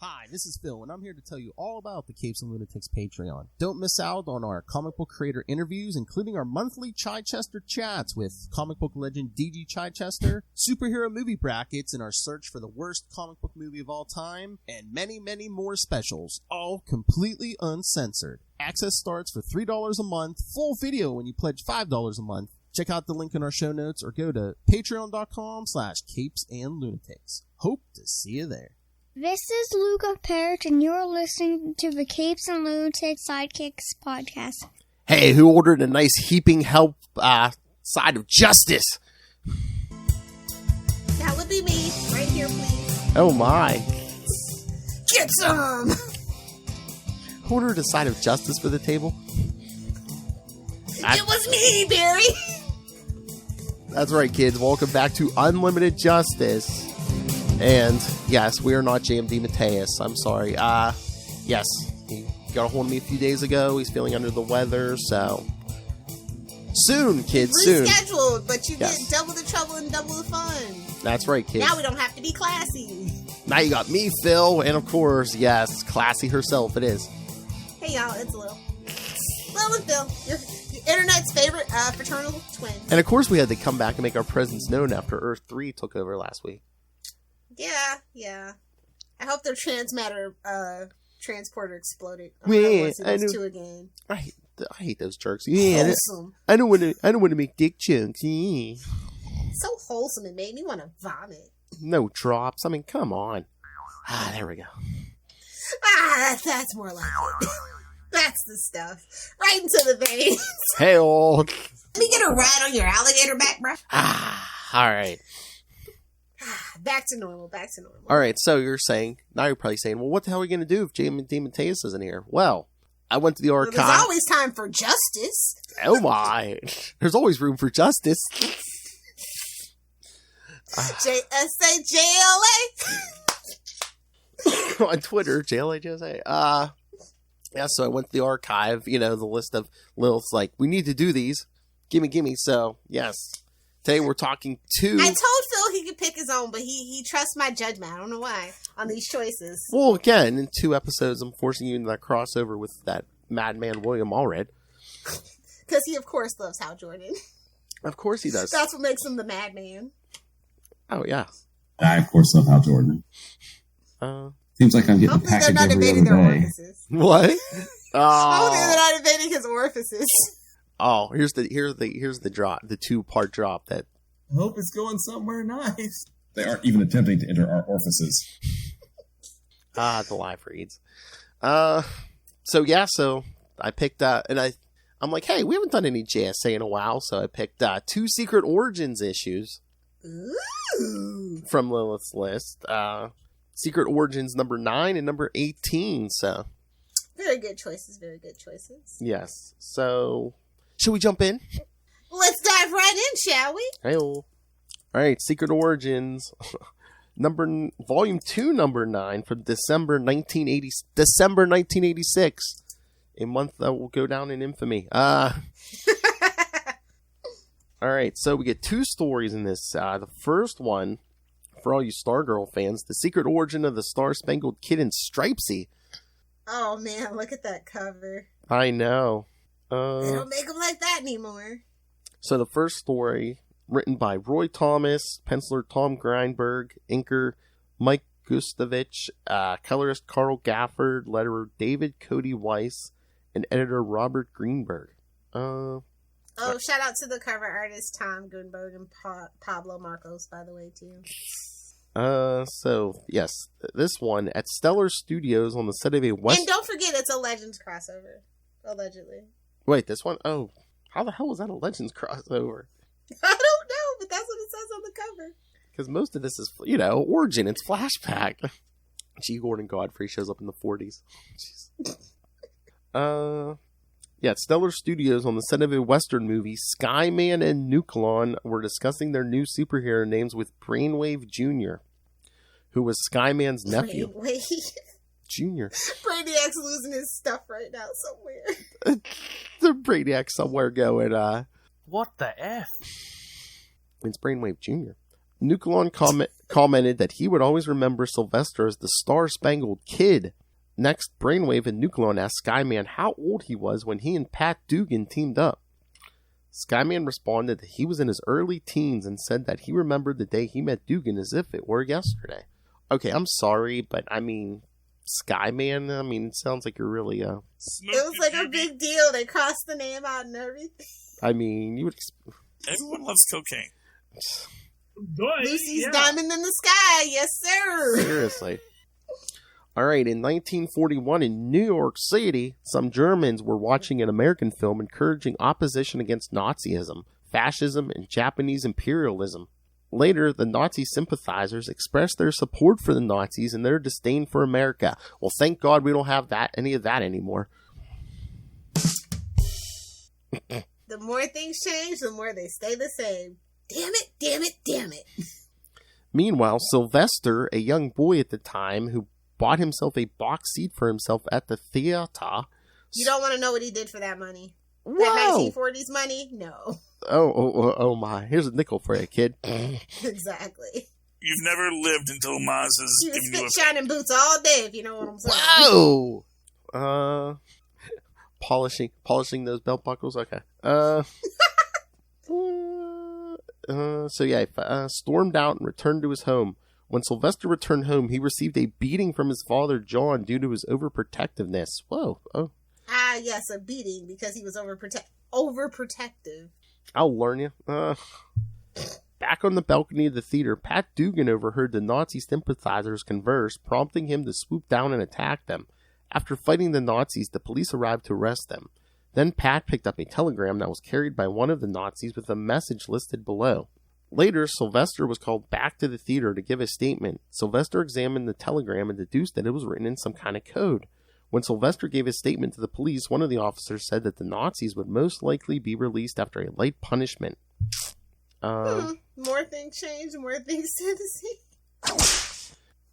Hi, this is Phil, and I'm here to tell you all about the Capes and Lunatics Patreon. Don't miss out on our comic book creator interviews, including our monthly Chichester chats with comic book legend D.G. Chichester, superhero movie brackets in our search for the worst comic book movie of all time, and many, many more specials, all completely uncensored. Access starts for $3 a month, full video when you pledge $5 a month. Check out the link in our show notes or go to patreon.com/CapesandLunatics. Hope to see you there. This is Luca Perich, and you're listening to the Capes and Lunatics Sidekicks podcast. Hey, who ordered a nice heaping help side of justice? That would be me. Right here, please. Oh my. Get some! Who ordered a side of justice for the table? It was me, Barry! That's right, kids. Welcome back to Unlimited Justice. And, yes, we are not JMD Mateus. I'm sorry. Yes, he got a hold of me a few days ago. He's feeling under the weather, so... Soon, kids, soon. Rescheduled, but you get double the trouble and double the fun. That's right, kids. Now we don't have to be classy. Now you got me, Phil, and of course, yes, Classy herself, it is. Hey, y'all, it's Lil. Lil and Phil, your internet's favorite fraternal twins. And of course we had to come back and make our presence known after Earth 3 took over last week. Yeah. I hope their transmatter transporter exploded. I know. Two again. I hate those jerks. Yeah, wholesome. I don't want to make dick chunks. Yeah. So wholesome, it made me want to vomit. No drops. I mean, come on. There we go. That's more like it. That's the stuff. Right into the veins. Hey, old. Let me get a ride on your alligator back, bro. All right. Back to normal. All right, so you're probably saying, well, what the hell are we going to do if JMD Mateus isn't here? Well, I went to the archive. Well, there's always time for justice. Oh, my. There's always room for justice. JSA JLA. On Twitter, JLA. Yeah, so I went to the archive, the list of Lilith's like, we need to do these. Gimme. So, yes. Today we're talking to... I told Phil he could pick his own, but he trusts my judgment. I don't know why on these choices. Well, again, in 2 episodes, I'm forcing you into that crossover with that madman William Allred. Because he, of course, loves Hal Jordan. Of course he does. That's what makes him the madman. Oh, yeah. I, of course, love Hal Jordan. Seems like I'm getting hopefully packaged they're not every invading other their day. orifices. What? Hopefully they're not invading his orifices. Oh, here's the drop, the 2-part drop that. I hope it's going somewhere nice. They aren't even attempting to enter our orifices. The live reads. So I picked and I'm like, hey, we haven't done any JSA in a while, so I picked 2 Secret Origins issues. Ooh. From Lilith's list. Secret Origins number 9 and number 18. So very good choices. Yes. So should we jump in? Let's dive right in, shall we? All right, Secret Origins, Volume 2, number 9, from December 1986, a month that will go down in infamy. All right, so we get 2 stories in this. The first one, for all you Stargirl fans, The Secret Origin of the Star-Spangled Kid in Stripesy. Oh, man, look at that cover. I know. They don't make them like that anymore. So the first story, written by Roy Thomas, penciler Tom Greinberg, inker Mike Gustovich, colorist Carl Gafford, letterer David Cody Weiss, and editor Robert Greenberg. Shout out to the cover artist Tom Greenberg and Pablo Marcos, by the way, too. So, yes, this one at Stellar Studios on the set of a West... And don't forget, it's a Legends crossover, allegedly. Wait, this one? Oh, how the hell was that a Legends crossover? I don't know, but that's what it says on the cover. Because most of this is, Origin. It's flashback. G. Gordon Godfrey shows up in the 40s. Yeah, at Stellar Studios on the set of a Western movie, Skyman and Nucleon were discussing their new superhero names with Brainwave Jr., who was Skyman's nephew. Brainwave Jr. Brainiac's losing his stuff right now somewhere. The Brainiac somewhere going, What the F? It's Brainwave Jr. Nucleon commented that he would always remember Sylvester as the Star-Spangled Kid. Next, Brainwave and Nucleon asked Skyman how old he was when he and Pat Dugan teamed up. Skyman responded that he was in his early teens and said that he remembered the day he met Dugan as if it were yesterday. Okay, I'm sorry, but I mean, Skyman, I mean, it sounds like you're really, It was like a big deal. They crossed the name out and everything. I mean, you would... Everyone loves cocaine. Lucy's diamond in the sky, yes sir. Seriously. Alright, in 1941 in New York City, some Germans were watching an American film encouraging opposition against Nazism, fascism, and Japanese imperialism. Later, the Nazi sympathizers expressed their support for the Nazis and their disdain for America. Well, thank God we don't have any of that anymore. The more things change, the more they stay the same. Damn it, damn it, damn it. Meanwhile, Sylvester, a young boy at the time who bought himself a box seat for himself at the theater. You don't want to know what he did for that money. Whoa! That 1940s money? No. Oh my. Here's a nickel for you, kid. Exactly. You've never lived until Maz has He was given you fit shining boots all day, if you know what I'm saying. Whoa! Polishing those belt buckles? Okay. So yeah, stormed out and returned to his home. When Sylvester returned home, he received a beating from his father, John, due to his overprotectiveness. Whoa. Oh. Ah, yes, a beating because he was overprotective. I'll learn you. Back on the balcony of the theater, Pat Dugan overheard the Nazi sympathizers converse, prompting him to swoop down and attack them. After fighting the Nazis, the police arrived to arrest them. Then Pat picked up a telegram that was carried by one of the Nazis with a message listed below. Later, Sylvester was called back to the theater to give a statement. Sylvester examined the telegram and deduced that it was written in some kind of code. When Sylvester gave his statement to the police, one of the officers said that the Nazis would most likely be released after a light punishment. More things change, more things stay the same.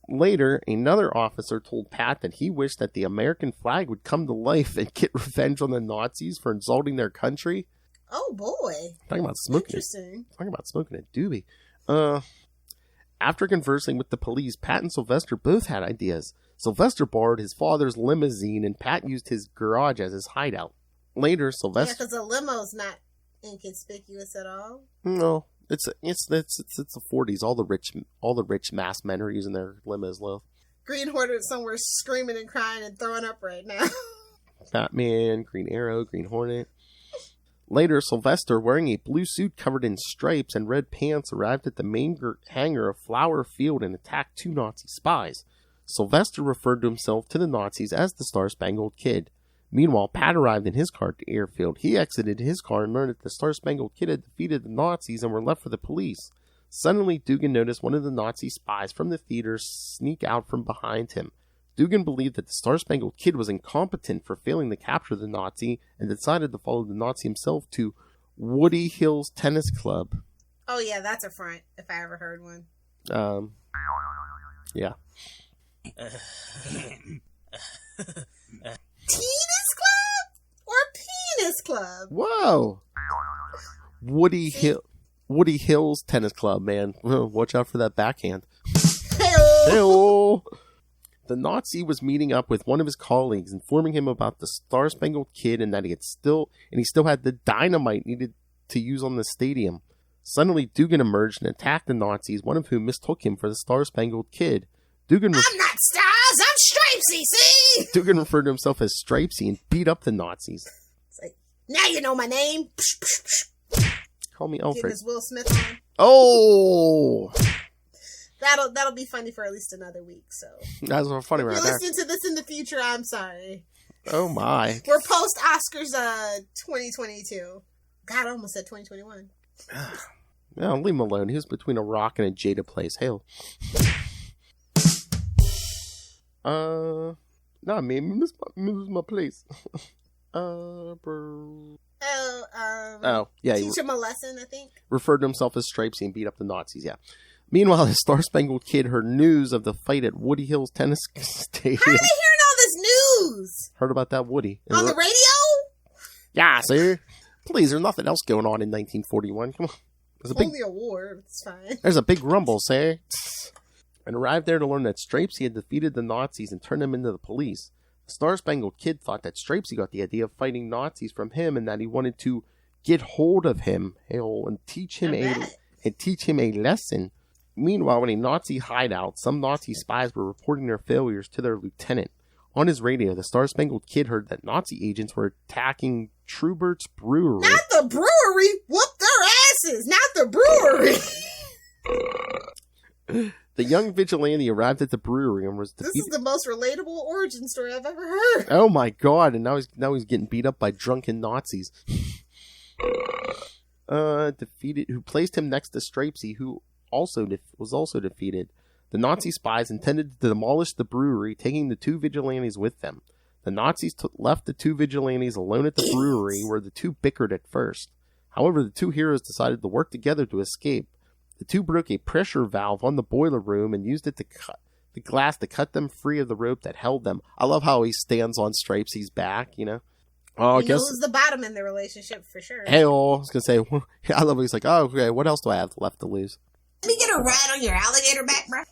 Later, another officer told Pat that he wished that the American flag would come to life and get revenge on the Nazis for insulting their country. Oh boy. Talking about smoking a doobie. After conversing with the police, Pat and Sylvester both had ideas. Sylvester borrowed his father's limousine and Pat used his garage as his hideout. Later, Sylvester... Yeah, because a limo's not inconspicuous at all. No, it's the 40s. All the rich mass men are using their limos, Lil. Green Hornet's somewhere screaming and crying and throwing up right now. Batman, Green Arrow, Green Hornet. Later, Sylvester, wearing a blue suit covered in stripes and red pants, arrived at the main hangar of Flower Field and attacked two Nazi spies. Sylvester referred to himself to the Nazis as the Star-Spangled Kid. Meanwhile, Pat arrived in his car at the airfield. He exited his car and learned that the Star-Spangled Kid had defeated the Nazis and were left for the police. Suddenly, Dugan noticed one of the Nazi spies from the theater sneak out from behind him. Dugan believed that the Star-Spangled Kid was incompetent for failing to capture the Nazi and decided to follow the Nazi himself to Woody Hills Tennis Club. Oh yeah, that's a front, if I ever heard one. Yeah. Tennis Club? Or Penis Club? Whoa! Woody Hills Tennis Club, man. Watch out for that backhand. Hey-oh! The Nazi was meeting up with one of his colleagues, informing him about the Star-Spangled Kid and that he still had the dynamite needed to use on the stadium. Suddenly, Dugan emerged and attacked the Nazis, one of whom mistook him for the Star-Spangled Kid. I'm not Stars, I'm Stripesy, see? Dugan referred to himself as Stripesy and beat up the Nazis. It's like, now you know my name. Call me Alfred. Get this Will Smith on. Oh! That'll be funny for at least another week, so. That's funny right there. If you're listening to this in the future, I'm sorry. Oh my. We're post Oscars 2022. God, I almost said 2021. No, leave him alone. He was between a rock and a Jada place. Hail. Nah, man, this is my place. Yeah. Teach him a lesson, I think. Referred to himself as Stripesy and beat up the Nazis, yeah. Meanwhile, the Star-Spangled Kid heard news of the fight at Woody Hills Tennis Stadium. How are they hearing all this news? Heard about that, Woody. On the radio? Yeah, sir. Please, there's nothing else going on in 1941. Come on. Only a war. It's fine. There's a big rumble, say. And arrived there to learn that Stripesy had defeated the Nazis and turned them into the police. The Star-Spangled Kid thought that Stripesy got the idea of fighting Nazis from him and that he wanted to get hold of him and teach him a lesson. Meanwhile, in a Nazi hideout, some Nazi spies were reporting their failures to their lieutenant. On his radio, the Star-Spangled Kid heard that Nazi agents were attacking Trubert's brewery. Not the brewery! Whoop their asses! Not the brewery! The young vigilante arrived at the brewery and was defeated. This is the most relatable origin story I've ever heard. Oh my god, and now he's getting beat up by drunken Nazis. Defeated, who placed him next to Stripesy, who was also defeated. The Nazi spies intended to demolish the brewery, taking the two vigilantes with them. The Nazis left the two vigilantes alone at the brewery, where the two bickered at first. However, the two heroes decided to work together to escape. The two broke a pressure valve on the boiler room and used it to cut the glass to cut them free of the rope that held them. I love how he stands on Stripesy's back, you know. Oh, I guess who's the bottom in the relationship for sure. Hey, I was gonna say, I love how he's like, oh, okay, what else do I have left to lose? Let me get a ride on your alligator back, bro.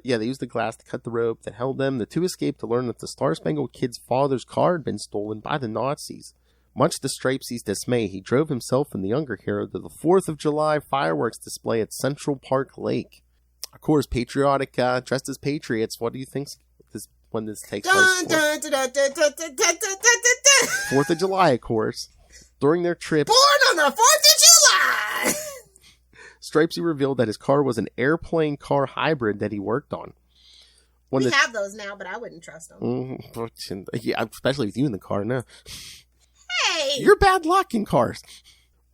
Yeah, they used the glass to cut the rope that held them. The two escaped to learn that the Star-Spangled Kid's father's car had been stolen by the Nazis. Much to Stripesy's dismay, he drove himself and the younger hero to the 4th of July fireworks display at Central Park Lake. Of course, patriotic, dressed as patriots. What do you think when this takes place? 4th of July, of course. During their trip, born on the 4th of July! Stripesy revealed that his car was an airplane car hybrid that he worked on. We have those now, but I wouldn't trust them. Yeah, especially with you in the car, no. Hey! You're bad luck in cars.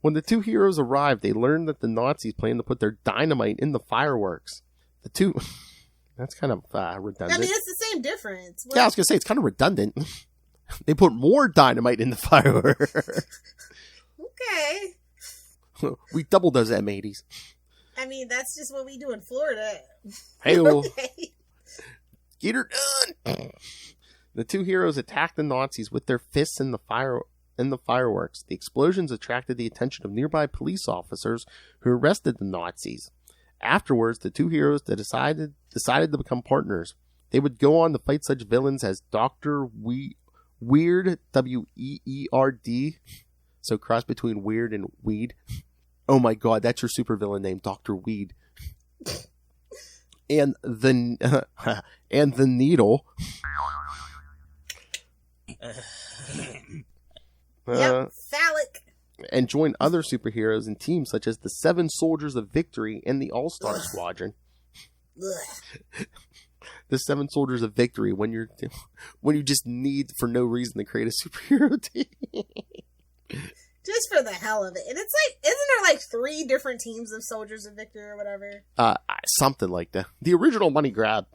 When the two heroes arrived, they learned that the Nazis planned to put their dynamite in the fireworks. The two... That's kind of redundant. I mean, it's the same difference. Yeah, I was going to say, it's kind of redundant. They put more dynamite in the fireworks. Okay. We doubled those M80s. I mean, that's just what we do in Florida. Hey, okay. Get her done. The two heroes attacked the Nazis with their fists in the fireworks. The explosions attracted the attention of nearby police officers who arrested the Nazis. Afterwards, the two heroes decided to become partners. They would go on to fight such villains as Dr. Weird, W-E-E-R-D. So cross between Weird and Weed. Oh my god, that's your supervillain name, Dr. Weed. And the Needle. Phallic. And join other superheroes in teams such as the 7 Soldiers of Victory and the All-Star Squadron. The 7 Soldiers of Victory, when you just need for no reason to create a superhero team. Just for the hell of it. And it's like, isn't there like 3 different teams of Soldiers of Victory or whatever? Something like that. The original money grab.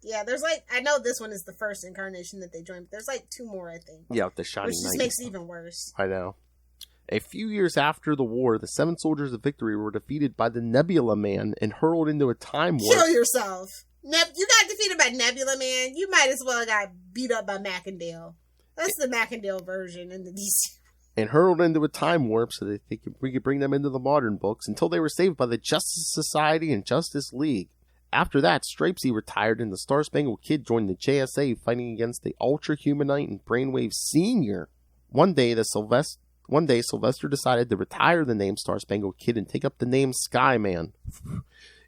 Yeah, there's like, I know this one is the first incarnation that they joined, but there's like 2 more, I think. Yeah, with the Shining Which just Knight. makes it even worse. I know. A few years after the war, the 7 Soldiers of Victory were defeated by the Nebula Man and hurled into a time warp. Kill yourself. You got defeated by Nebula Man. You might as well got beat up by Macandale. That's the Macandale version in the DC. And hurled into a time warp so that we could bring them into the modern books until they were saved by the Justice Society and Justice League. After that, Stripesy retired and the Star-Spangled Kid joined the JSA fighting against the Ultra Humanite and Brainwave Sr. One day, Sylvester decided to retire the name Star-Spangled Kid and take up the name Skyman.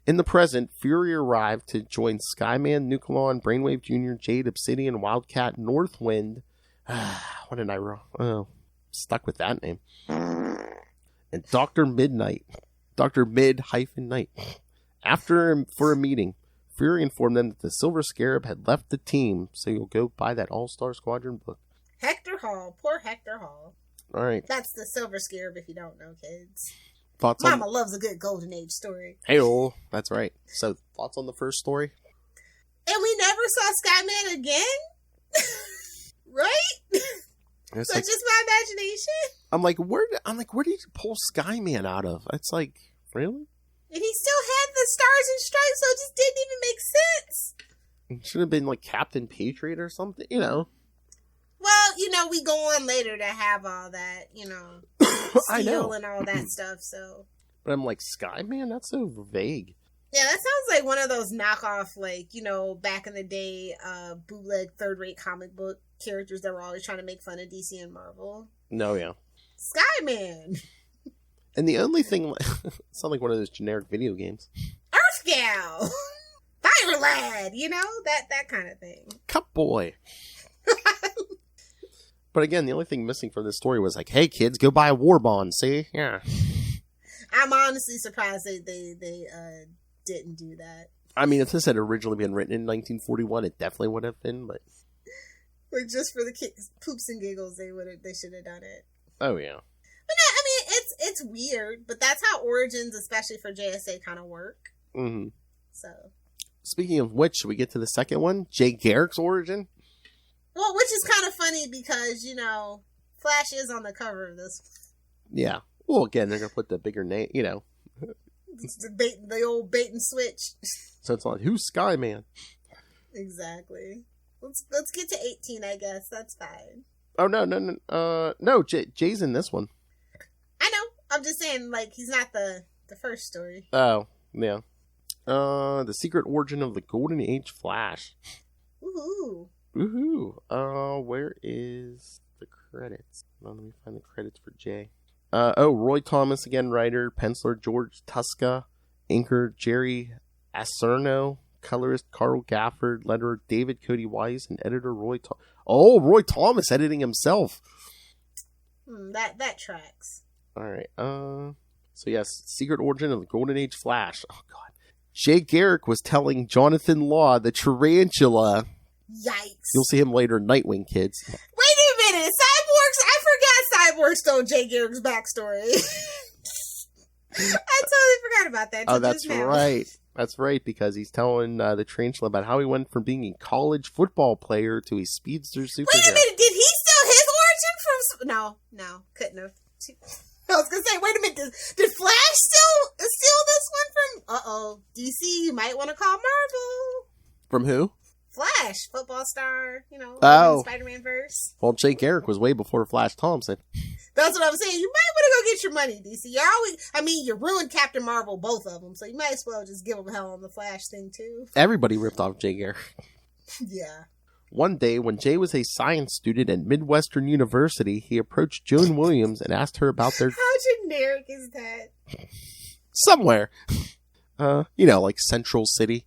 In the present, Fury arrived to join Skyman, Nucleon, Brainwave Jr., Jade, Obsidian, Wildcat, Northwind. What did I wrong? Oh, stuck with that name. And Dr. Midnight. Dr. Mid-Night. For a meeting, Fury informed them that the Silver Scarab had left the team, so you'll go buy that All-Star Squadron book. Hector Hall. Poor Hector Hall. All right. That's the Silver Scarab if you don't know, kids. Mama loves a good Golden Age story. Hey-oh, that's right. So, thoughts on the first story? And we never saw Skyman again? Right? It's so like, just my imagination? I'm like, where did you pull Skyman out of? It's like, really? And he still had the stars and stripes, so it just didn't even make sense. It should have been like Captain Patriot or something, you know. Well, Well, we go on later to have all that, I steel know. and all that stuff, so. But I'm like, Skyman? That's so vague. Yeah, that sounds like one of those knockoff, back in the day, bootleg third-rate comic book characters that were always trying to make fun of DC and Marvel. No, yeah. Skyman! And the only thing, it's not like one of those generic video games. Earth Gal! Fire Lad! That kind of thing. Cup Boy. But again, the only thing missing from this story was like, hey kids, go buy a war bond, see? Yeah. I'm honestly surprised they didn't do that. I mean, if this had originally been written in 1941, it definitely would have been, but... Like, just for the kids, poops and giggles, they should have done it. Oh, yeah. But no, I mean, it's weird, but that's how Origins, especially for JSA, kind of work. Mm-hmm. So... Speaking of which, should we get to the second one? Jay Garrick's origin? Well, which is kind of funny because, Flash is on the cover of this. Yeah. Well, again, they're going to put the bigger name, It's the old bait and switch. So it's like, who's Skyman? Exactly. Let's get to 18, I guess. That's fine. Oh, no. No, Jay's in this one. I know. I'm just saying, he's not the first story. Oh, yeah. The secret origin of the Golden Age Flash. Woohoo. Woohoo. Where is the credits? Let me find the credits for Jay. Roy Thomas, again, writer, penciler George Tuska, inker Jerry Acerno, colorist Carl Gafford, letterer David Cody Weiss, and editor Roy Thomas editing himself. That tracks. Alright, so yes, secret origin of the Golden Age Flash. Oh, God. Jay Garrick was telling Jonathan Law the tarantula. Yikes. You'll see him later in Nightwing, kids. Wait a minute. I forgot Cyborg stole Jay Garrick's backstory. I totally forgot about that. Oh, that's right. That's right, because he's telling the tarantula about how he went from being a college football player to a speedster superhero. Wait a minute. Did he steal his origin from... No. Couldn't have. I was going to say, wait a minute. Did Flash steal this one from... Uh-oh. DC, you might want to call Marvel. From who? Flash, football star, Spider-Man verse. Well, Jay Garrick was way before Flash Thompson. That's what I'm saying. You might want to go get your money, DC. You ruined Captain Marvel, both of them, so you might as well just give them hell on the Flash thing, too. Everybody ripped off Jay Garrick. Yeah. One day, when Jay was a science student at Midwestern University, he approached Joan Williams and asked her about their... How generic is that? Somewhere. Like Central City.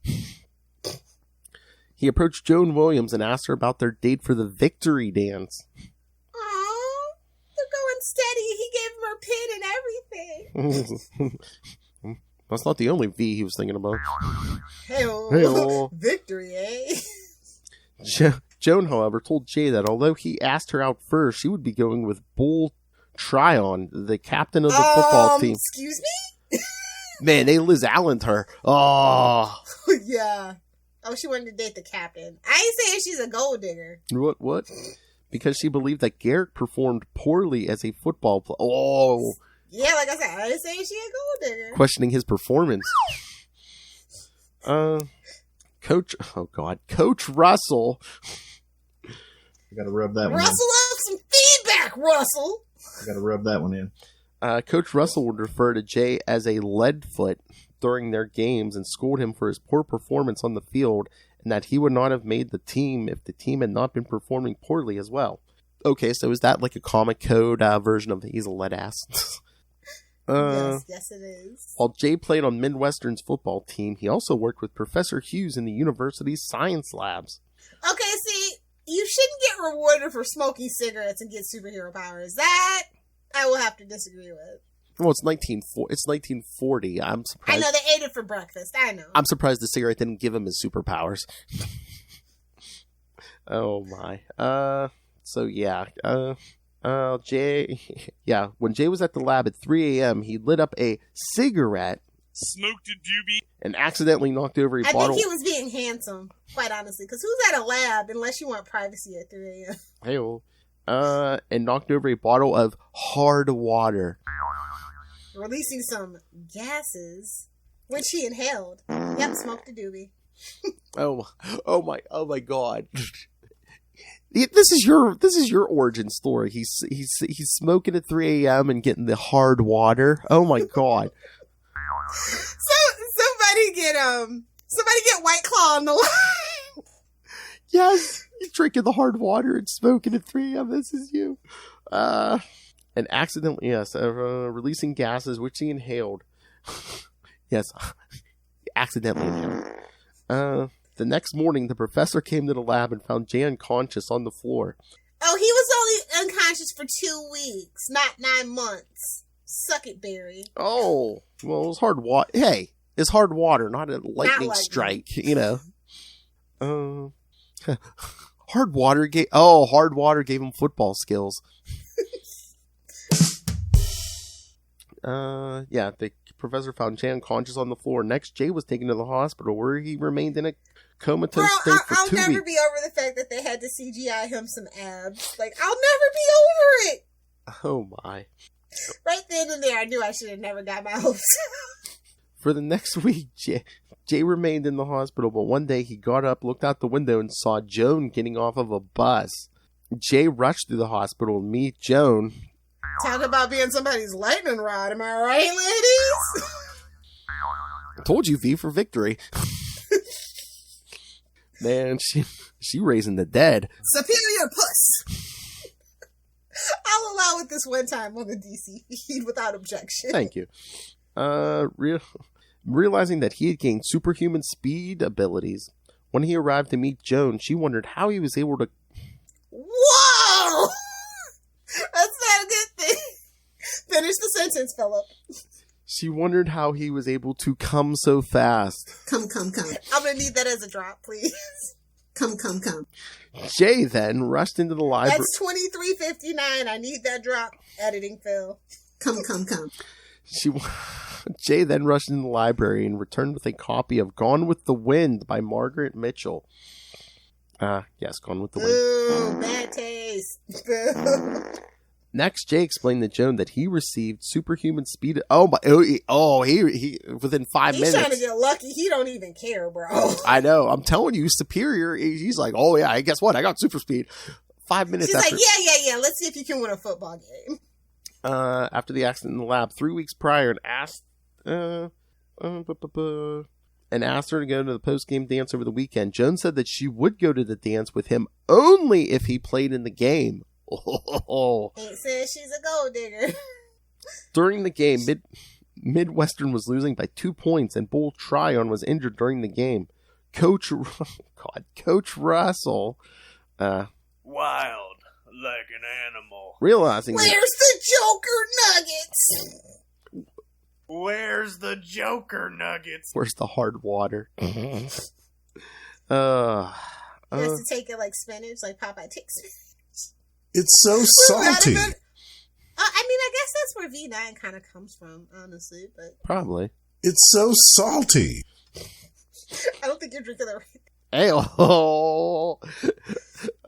He approached Joan Williams and asked her about their date for the Victory Dance. Oh, they're going steady. He gave her a pin and everything. That's not the only V he was thinking about. Hey-oh. Victory, eh? Joan, however, told Jay that although he asked her out first, she would be going with Bull Tryon, the captain of the football team. Excuse me? Man, they Liz Allen'd her. Oh. Yeah. Oh, she wanted to date the captain. I ain't saying she's a gold digger. What? Because she believed that Garrick performed poorly as a football player. Oh. Yeah, like I said, I ain't saying she a gold digger. Questioning his performance. Coach Russell. You gotta rub that one Russell up some feedback, Russell. in. You gotta rub that one in. Coach Russell would refer to Jay as a leadfoot during their games and scold him for his poor performance on the field and that he would not have made the team if the team had not been performing poorly as well. Okay, so is that like a comic code version of he's a lead ass? Yes, it is. While Jay played on Midwestern's football team, he also worked with Professor Hughes in the university's science labs. Okay, see, you shouldn't get rewarded for smoking cigarettes and get superhero powers. That I will have to disagree with. Well, it's 1940. I'm surprised. I know they ate it for breakfast. I know. I'm surprised the cigarette didn't give him his superpowers. Oh my. So yeah. Jay. Yeah. When Jay was at the lab at 3 a.m., he lit up a cigarette, Smoked a doobie. and accidentally knocked over a bottle. I think he was being handsome, quite honestly, because who's at a lab unless you want privacy at 3 a.m.? Hey-oh. And knocked over a bottle of hard water. Releasing some gases, which he inhaled. Yep, smoked a doobie. Oh my God. This is your origin story. He's smoking at 3 a.m. and getting the hard water. Oh my god. Somebody get White Claw on the line. Yes, you're drinking the hard water and smoking at 3 a.m. This is you. And accidentally, releasing gases which he inhaled. Yes, accidentally inhaled. The next morning, the professor came to the lab and found Jay unconscious on the floor. Oh, he was only unconscious for 2 weeks, not 9 months. Suck it, Barry. Oh, well, it was hard water. Hey, it's hard water, not a lightning strike, you know. Hard water gave him football skills. The professor found Jay unconscious on the floor. Next, Jay was taken to the hospital where he remained in a comatose state for 2 weeks. I'll never be over the fact that they had to CGI him some abs. Like, I'll never be over it. Oh my. Right then and there, I knew I should have never got my hopes. For the next week, Jay remained in the hospital, but one day he got up, looked out the window, and saw Joan getting off of a bus. Jay rushed through the hospital to meet Joan. Talk about being somebody's lightning rod, am I right, ladies? I told you, V for victory. Man, she raising the dead. Superior puss. I'll allow it this one time on the DC feed without objection. Thank you. Realizing that he had gained superhuman speed abilities, when he arrived to meet Joan, she wondered how he was able to... Whoa! That's not a good thing. Finish the sentence, Philip. She wondered how he was able to come so fast. Come. I'm going to need that as a drop, please. Come. Jay then rushed into the library. That's 23:59. I need that drop. Editing, Phil. Come. Jay then rushed into the library and returned with a copy of Gone with the Wind by Margaret Mitchell. Yes, Gone with the Wind. Ooh, bad taste. Next, Jay explained to Joan that he received superhuman speed. He within 5 minutes. He's trying to get lucky. He don't even care, bro. I know. I'm telling you, superior. He's like, oh yeah, guess what? I got super speed. 5 minutes. She's after. like, yeah. Let's see if you can win a football game. After the accident in the lab 3 weeks prior, and asked her to go to the post-game dance over the weekend. Joan said that she would go to the dance with him only if he played in the game. Ain't said she's a gold digger. During the game, Midwestern was losing by 2 points, and Bull Tryon was injured during the game. Coach Russell, wild like an animal. Realizing Where's the Joker Nuggets? Where's the Joker Nuggets? Where's the hard water? He has to take it like spinach, like Popeye takes spinach. It's so salty. I guess that's where V9 kind of comes from, honestly. But probably. It's so salty. I don't think you're drinking the right thing. Hey,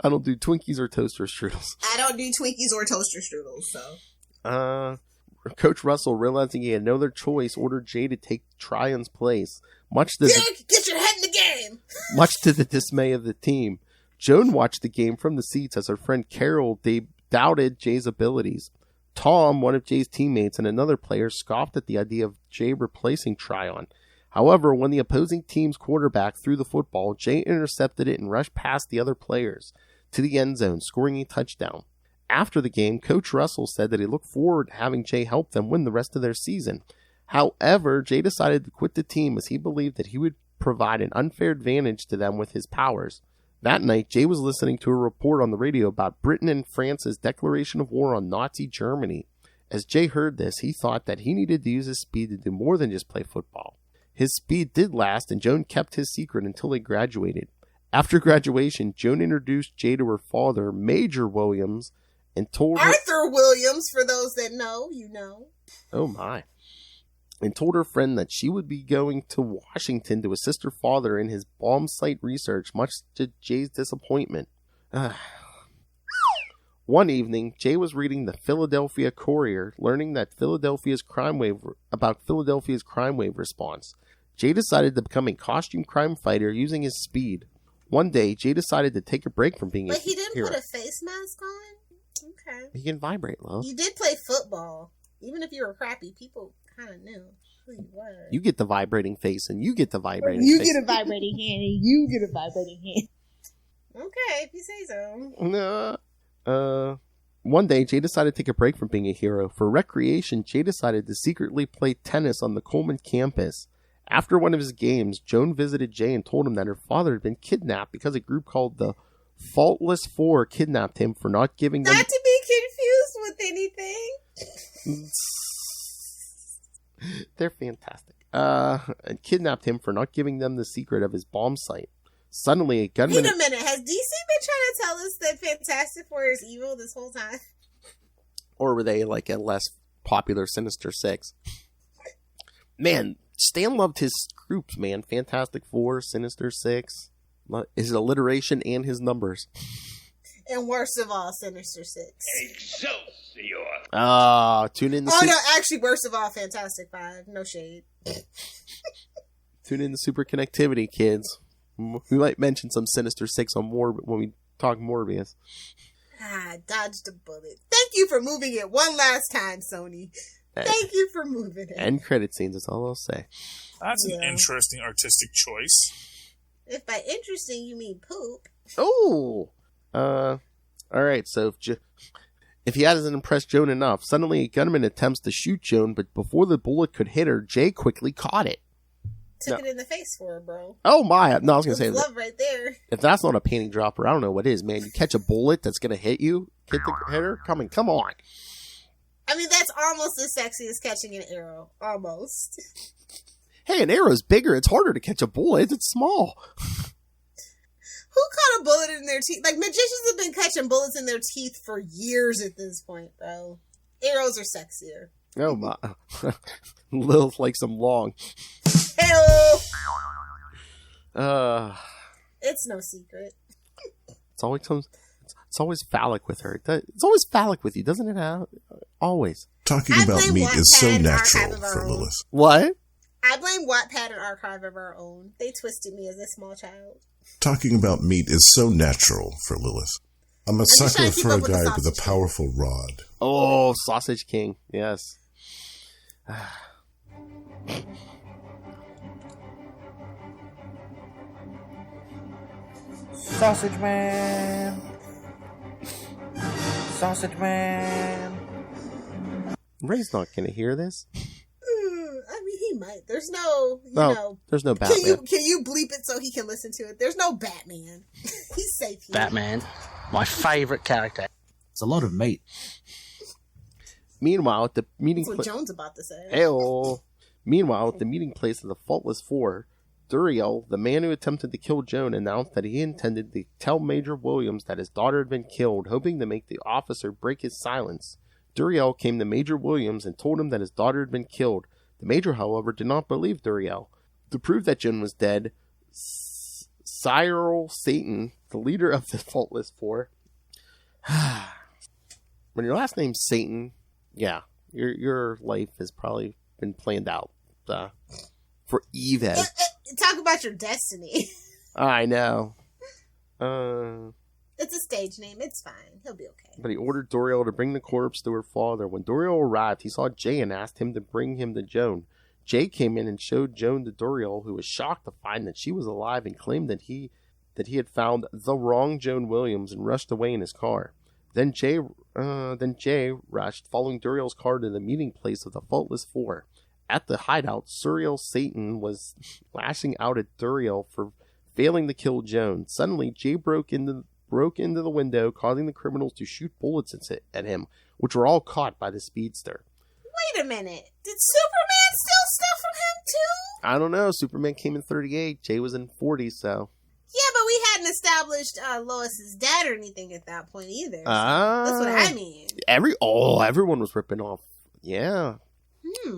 I don't do Twinkies or toaster strudels. I don't do Twinkies or toaster strudels, so. Coach Russell, realizing he had no other choice, ordered Jay to take Tryon's place. Get your head in the game! Much to the dismay of the team. Joan watched the game from the seats as her friend Carol doubted Jay's abilities. Tom, one of Jay's teammates, and another player scoffed at the idea of Jay replacing Tryon. However, when the opposing team's quarterback threw the football, Jay intercepted it and rushed past the other players to the end zone, scoring a touchdown. After the game, Coach Russell said that he looked forward to having Jay help them win the rest of their season. However, Jay decided to quit the team as he believed that he would provide an unfair advantage to them with his powers. That night, Jay was listening to a report on the radio about Britain and France's declaration of war on Nazi Germany. As Jay heard this, he thought that he needed to use his speed to do more than just play football. His speed did last, and Joan kept his secret until they graduated. After graduation, Joan introduced Jay to her father, Major Williams, and told her... Arthur Williams, for those that know, you know. Oh my. And told her friend that she would be going to Washington to assist her father in his bomb site research, much to Jay's disappointment. One evening, Jay was reading the Philadelphia Courier, learning that Philadelphia's crime wave response. Jay decided to become a costume crime fighter using his speed. One day, Jay decided to take a break from being a hero. But he didn't put a face mask on? Okay. He can vibrate, love. You did play football. Even if you were crappy, people kind of knew who you were. You get the vibrating face, and you get the vibrating You face. get a vibrating hand, and you get a vibrating hand. Okay, if you say so. One day, Jay decided to take a break from being a hero. For recreation, Jay decided to secretly play tennis on the Coleman campus. After one of his games, Joan visited Jay and told him that her father had been kidnapped because a group called the Faultless Four kidnapped him for not giving them... Not to be confused with anything. They're fantastic. And kidnapped him for not giving them the secret of his bomb site. Suddenly, a gunman... Wait a minute, has DC been trying to tell us that Fantastic Four is evil this whole time? Or were they like a less popular Sinister Six? Man, Stan loved his groups, man. Fantastic Four, Sinister Six, his alliteration and his numbers. And worst of all, Sinister Six. Excelsior! Tune in. No, actually, worst of all, Fantastic Five. No shade. Tune in to Super Connectivity, kids. We might mention some Sinister Six on more when we talk Morbius. Dodged a bullet. Thank you for moving it one last time, Sony. Thank you for moving it. End credit scenes, that's all I'll say. That's an interesting artistic choice. If by interesting you mean poop. Oh! Alright, so if he hasn't impressed Joan enough, suddenly a gunman attempts to shoot Joan, but before the bullet could hit her, Jay quickly caught it. Took it in the face for her, bro. Oh my! No, I was gonna say love right there. If that's not a panty dropper, I don't know what is, man. You catch a bullet that's gonna hit you, hit her. Come on. I mean, that's almost as sexy as catching an arrow. Almost. Hey, an arrow's bigger. It's harder to catch a bullet. It's small. Who caught a bullet in their teeth? Like, magicians have been catching bullets in their teeth for years at this point, bro. Arrows are sexier. Oh my! Lilith likes them long. Hello. It's no secret. It's always phallic with her. It's always phallic with you, doesn't it? Always. Talking about meat is so natural for Lilith. What? I blame Wattpad and Archive of Our Own. They twisted me as a small child. Talking about meat is so natural for Lilith. I'm a sucker for a guy with a powerful rod. Oh, Sausage King. Yes. Sausage Man. Sausage Man. Ray's not gonna hear this. I mean, he might. There's no, there's no Batman. Can you bleep it so he can listen to it? There's no Batman. He's safe here. Batman, my favorite character. It's a lot of meat. Meanwhile, at the meeting That's what Joan's about to say. Hey-oh. Meanwhile, at the meeting place of the Faultless Four, Duriel, the man who attempted to kill Joan, announced that he intended to tell Major Williams that his daughter had been killed, hoping to make the officer break his silence. Duriel came to Major Williams and told him that his daughter had been killed. The Major, however, did not believe Duriel. To prove that Joan was dead, Cyril Satan, the leader of the Faultless Four... When your last name's Satan, yeah, your life has probably been planned out for evil. Talk about your destiny. I know. It's a stage name. It's fine. He'll be okay. But he ordered Duriel to bring the corpse to her father. When Duriel arrived, he saw Jay and asked him to bring him to Joan. Jay came in and showed Joan to Duriel, who was shocked to find that she was alive and claimed that he had found the wrong Joan Williams and rushed away in his car. Then Jay rushed, following Duriel's car to the meeting place of the Faultless Four. At the hideout, Cyril Satan was lashing out at Duriel for failing to kill Joan. Suddenly, Jay broke into the window, causing the criminals to shoot bullets at him, which were all caught by the speedster. Wait a minute. Did Superman steal stuff from him, too? I don't know. Superman came in 38. Jay was in 40, so... Yeah, but we hadn't established Lois's dad or anything at that point either. So that's what I mean. Everyone was ripping off. Yeah.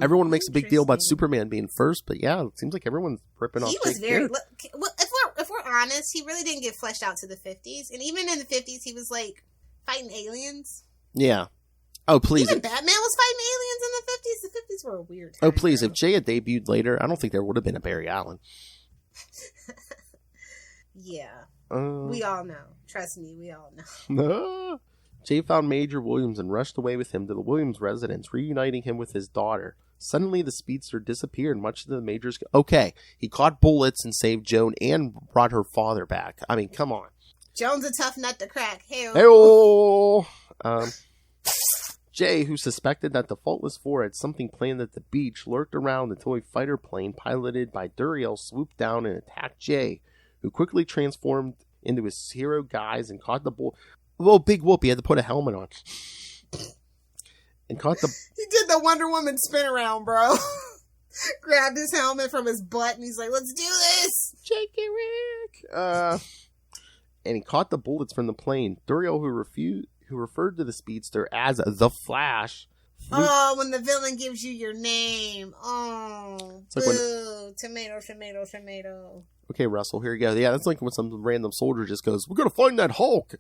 Everyone makes a big deal about Superman being first, but yeah, it seems like everyone's ripping off. He was very... If we're honest, he really didn't get fleshed out to the 50s. And even in the 50s, he was, like, fighting aliens. Yeah. Oh, please. Even Batman was fighting aliens in the 50s. The 50s were a weird time. Oh, please. If Jay had debuted later, I don't think there would have been a Barry Allen. Yeah. We all know. Trust me, we all know. No. Jay found Major Williams and rushed away with him to the Williams residence, reuniting him with his daughter. Suddenly, the speedster disappeared, much to the Major's... Okay, he caught bullets and saved Joan and brought her father back. I mean, come on. Joan's a tough nut to crack. Hey-oh! Jay, who suspected that the Faultless Four had something planned at the beach, lurked around until a fighter plane piloted by Duriel swooped down and attacked Jay, who quickly transformed into his hero guise and caught the bull... Well, big whoop, he had to put a helmet on. And caught the... He did the Wonder Woman spin around, bro. Grabbed his helmet from his butt and he's like, let's do this! Jakey Rick! And he caught the bullets from the plane. Duriel, who referred to the speedster as the Flash... when the villain gives you your name. Oh, it's like boo. Tomato. Okay, Russell, here you go. Yeah, that's like when some random soldier just goes, we're going to find that Hulk.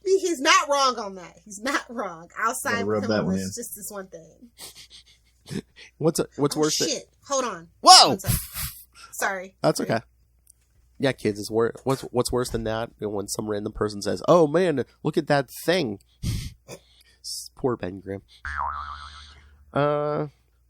He's not wrong on that. He's not wrong. Outside with him on this, just this one thing. What's worse than... Shit. Hold on. Whoa! Sorry. That's okay. Yeah, kids, it's what's worse than that? When some random person says, oh man, look at that thing. Poor Ben Grimm.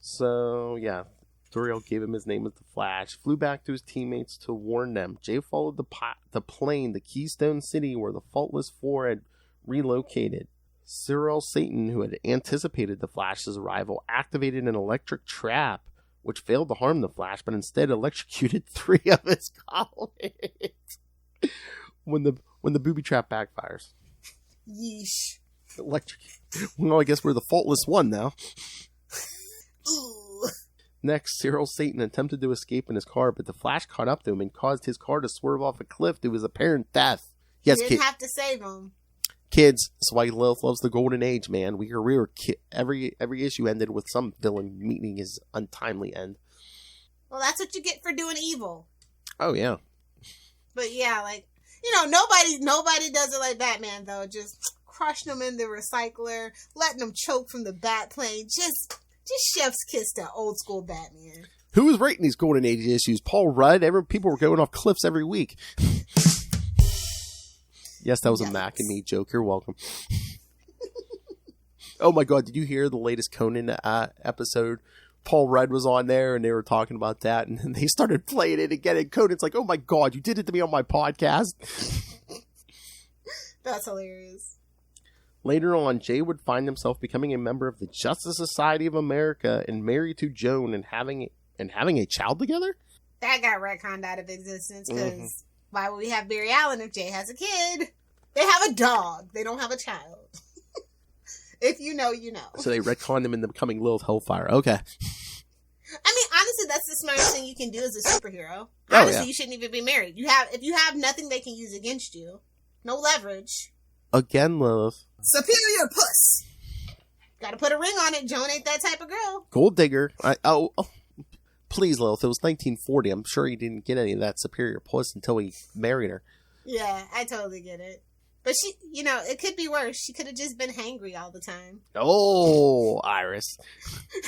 So, yeah. Duriel gave him his name as the Flash, flew back to his teammates to warn them. Jay followed the plane, the Keystone City, where the Faultless Four had relocated. Cyril Satan, who had anticipated the Flash's arrival, activated an electric trap, which failed to harm the Flash, but instead electrocuted 3 of his colleagues. when the booby trap backfires. Yeesh. Well, I guess we're the Faultless One now. Ooh. Next, Cyril Satan attempted to escape in his car, but the Flash caught up to him and caused his car to swerve off a cliff to his apparent death. Yes, you didn't have to save him. Kids, that's why Lilith loves the Golden Age, man. Every issue ended with some villain meeting his untimely end. Well, that's what you get for doing evil. Oh, yeah. But yeah, like, nobody does it like Batman, though. Just crushing them in the recycler, letting them choke from the bat plane. Just chef's kiss to old school Batman. Who was writing these Golden Age issues? Paul Rudd? People were going off cliffs every week. Yes, that was a Mac and me joke. You're welcome. Oh my God, did you hear the latest Conan episode? Paul Rudd was on there and they were talking about that and then they started playing it again and Conan's like, oh my God, you did it to me on my podcast. That's hilarious. Later on, Jay would find himself becoming a member of the Justice Society of America and married to Joan and having a child together? That got retconned out of existence because why would we have Barry Allen if Jay has a kid? They have a dog. They don't have a child. If you know, you know. So they retconned him into becoming Lilith Hellfire. Okay. I mean, honestly, that's the smartest thing you can do as a superhero. Honestly, you shouldn't even be married. If you have nothing they can use against you, no leverage. Again, Lilith. Superior puss. Gotta put a ring on it. Joan ain't that type of girl. Gold digger. Please, Lilith. It was 1940. I'm sure he didn't get any of that superior puss until he married her. Yeah, I totally get it. But she, it could be worse. She could have just been hangry all the time. Oh, Iris.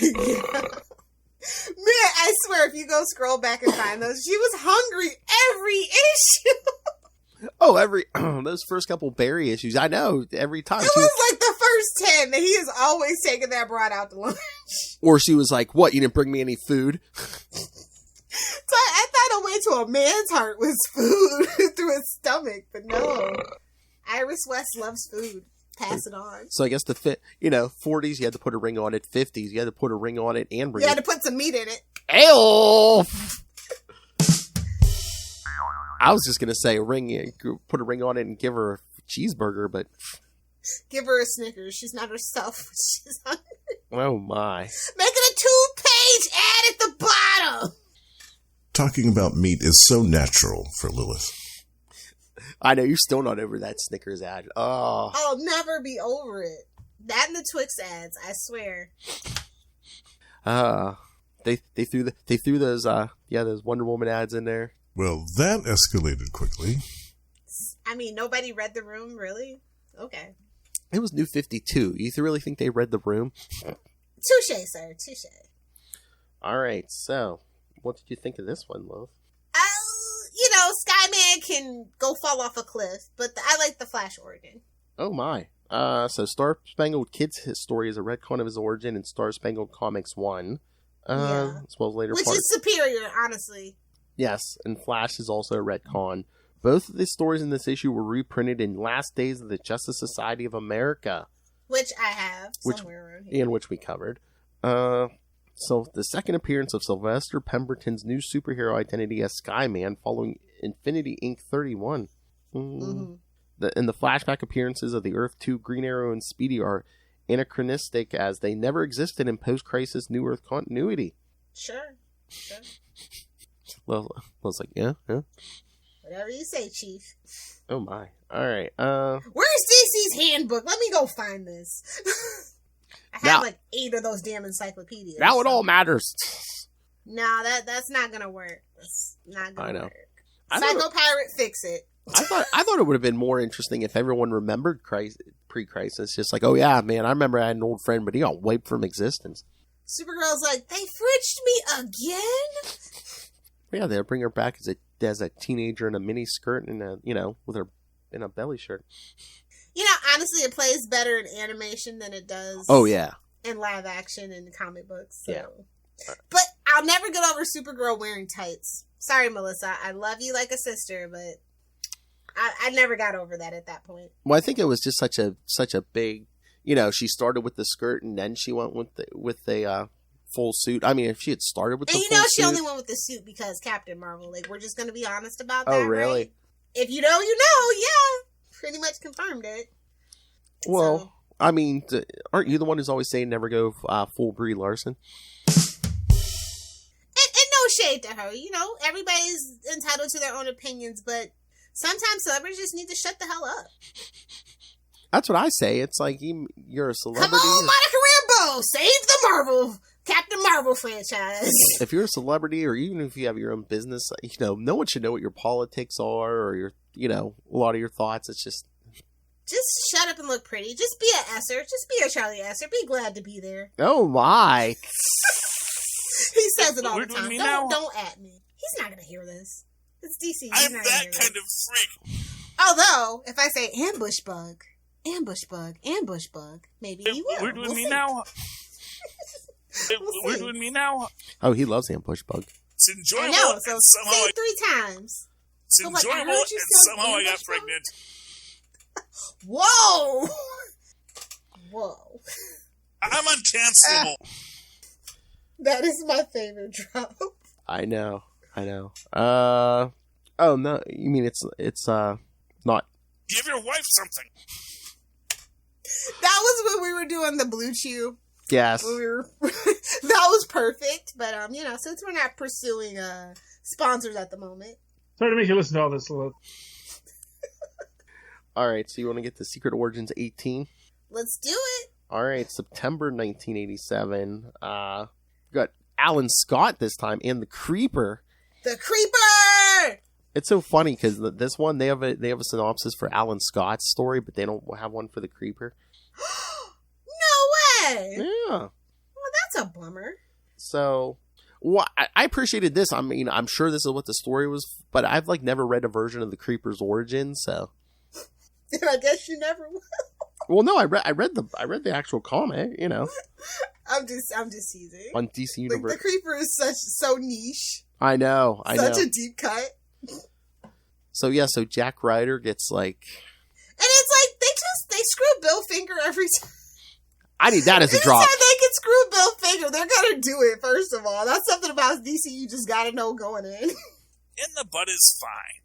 Yeah. Man, I swear, if you go scroll back and find those, she was hungry every issue. Oh, those first couple Barry issues, I know, every time. It was like the first 10 that he is always taking that broad out to lunch. Or she was like, what, you didn't bring me any food? So I thought a way to a man's heart was food through his stomach, but no. Iris West loves food. Pass it on. So I guess 40s you had to put a ring on it, 50s you had to put a ring on it and bring You had to put some meat in it. Ew! I was just going to say put a ring on it and give her a cheeseburger, but... Give her a Snickers. She's not herself. She's hungry. Oh, my. Make it a 2-page ad at the bottom. Talking about meat is so natural for Lilith. I know, you're still not over that Snickers ad. Oh. I'll never be over it. That and the Twix ads, I swear. They threw those Wonder Woman ads in there. Well, that escalated quickly. I mean, nobody read the room, really? Okay. It was New 52. You really think they read the room? Touche, sir. Touche. All right, so what did you think of this one, Love? Superman can go fall off a cliff, but I like the Flash origin. Oh my. So Star Spangled Kid's story is a retcon of his origin in Star Spangled Comics 1. As well as later Which is superior, honestly. Yes, and Flash is also a retcon. Both of the stories in this issue were reprinted in Last Days of the Justice Society of America. Which I have somewhere around here. In which we covered. So the second appearance of Sylvester Pemberton's new superhero identity as Skyman following Infinity Inc. 31. And the flashback appearances of the Earth 2, Green Arrow, and Speedy are anachronistic as they never existed in post-crisis New Earth continuity. Sure. Well, I was like, yeah. Whatever you say, Chief. Oh my. Alright, Where's DC's handbook? Let me go find this. I have like 8 of those damn encyclopedias. Now it all matters. No, that's not gonna work. That's not gonna work. Psycho Pirate, fix it. I thought it would have been more interesting if everyone remembered pre-crisis. Just like, oh yeah, man, I remember I had an old friend, but he got wiped from existence. Supergirl's like, they fridged me again? Yeah, they'll bring her back as a teenager in a mini skirt and with her in a belly shirt. Honestly, it plays better in animation than it does. Oh yeah, in live action and comic books. So. Yeah, but I'll never get over Supergirl wearing tights. Sorry, Melissa. I love you like a sister, but I never got over that at that point. Well, I think it was just such a big. She started with the skirt and then she went with the full suit. I mean, if she had started with the full suit, she only went with the suit because Captain Marvel. Like, we're just going to be honest about that. Oh, really? Right? If you know, you know. Yeah, pretty much confirmed it. Well, so. I mean, aren't you the one who's always saying never go full Brie Larson? And no shade to her. Everybody's entitled to their own opinions, but sometimes celebrities just need to shut the hell up. That's what I say. It's like you're a celebrity. Come on, Monica Rambeau, save the Captain Marvel franchise. If you're a celebrity, or even if you have your own business, no one should know what your politics are or your, a lot of your thoughts. It's just shut up and look pretty. Just be a Esser. Just be a Charlie Esser. Be glad to be there. Oh my! He says it all the time. Don't at me. He's not gonna hear this. It's DC. I'm that kind of freak. Although, if I say ambush bug, maybe he will. We're doing me now. We're doing me now. Oh, he loves ambush bug. It's enjoyable. I know, so say it 3 times. It's enjoyable, and somehow I got pregnant. Whoa! I'm uncancelable. That is my favorite drop. I know. Oh no, you mean it's not. Give your wife something. That was when we were doing the Blue Chew. Yes. That was perfect, but since we're not pursuing sponsors at the moment. Sorry to make you listen to all this, Lilith. Alright, so you want to get to Secret Origins 18? Let's do it. Alright, September 1987. Got Alan Scott this time, and the Creeper. The Creeper! It's so funny, because this one, they have a synopsis for Alan Scott's story, but they don't have one for the Creeper. No way! Yeah. Well, that's a bummer. So, well, I appreciated this. I mean, I'm sure this is what the story was, but I've never read a version of the Creeper's origin, so... And I guess you never will. Well, no, I read the actual comic. I'm just teasing. On DC Universe, the Creeper is so niche. I know. Such a deep cut. So so Jack Ryder gets and it's they screw Bill Finger every time. I need that as a drop. Anytime they can screw Bill Finger, they're gonna do it. First of all, that's something about DC you just gotta know going in. In the butt is fine.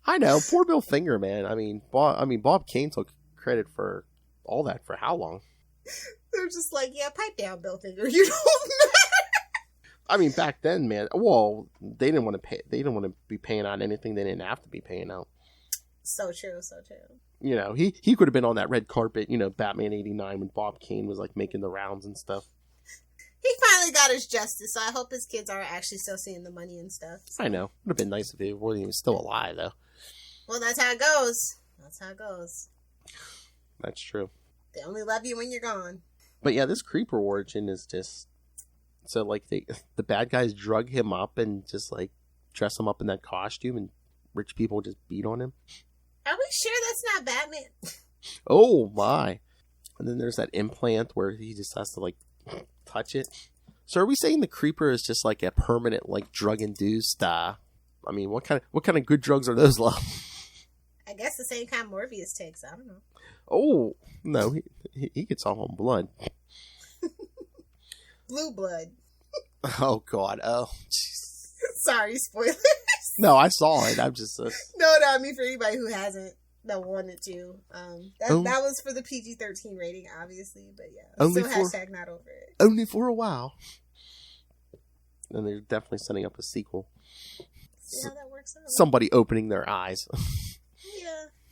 I know, poor Bill Finger, man. I mean, Bob Kane took credit for all that for how long? They're just like, yeah, pipe down, Bill Finger. You don't matter. I mean, back then, man. Well, they didn't want to pay. They didn't want to be paying out anything they didn't have to be paying out. So true. He could have been on that red carpet. Batman '89 when Bob Kane was making the rounds and stuff. He finally got his justice, so I hope his kids are actually still seeing the money and stuff. So. I know. Would have been nice if he was still alive, though. Well, that's how it goes. That's true. They only love you when you're gone. But yeah, this Creeper origin is just... So, like, the bad guys drug him up and just, like, dress him up in that costume, and rich people just beat on him. Are we sure that's not Batman? Oh, my. And then there's that implant where he just has to, like, touch it. So are we saying the Creeper is just, like, a permanent, like, drug-induced, I mean, what kind of good drugs are those, love? I guess the same kind Morpheus takes. I don't know. Oh, no, he gets all on blood. Blue blood. Oh, God. Oh, jeez. Sorry, spoilers. No, I saw it. I'm just... No, I mean for anybody who hasn't, that wanted to. That was for the PG-13 rating, obviously, but yeah. Only still hashtag not over it. Only for a while. And they're definitely setting up a sequel. See how that works out? Somebody opening their eyes.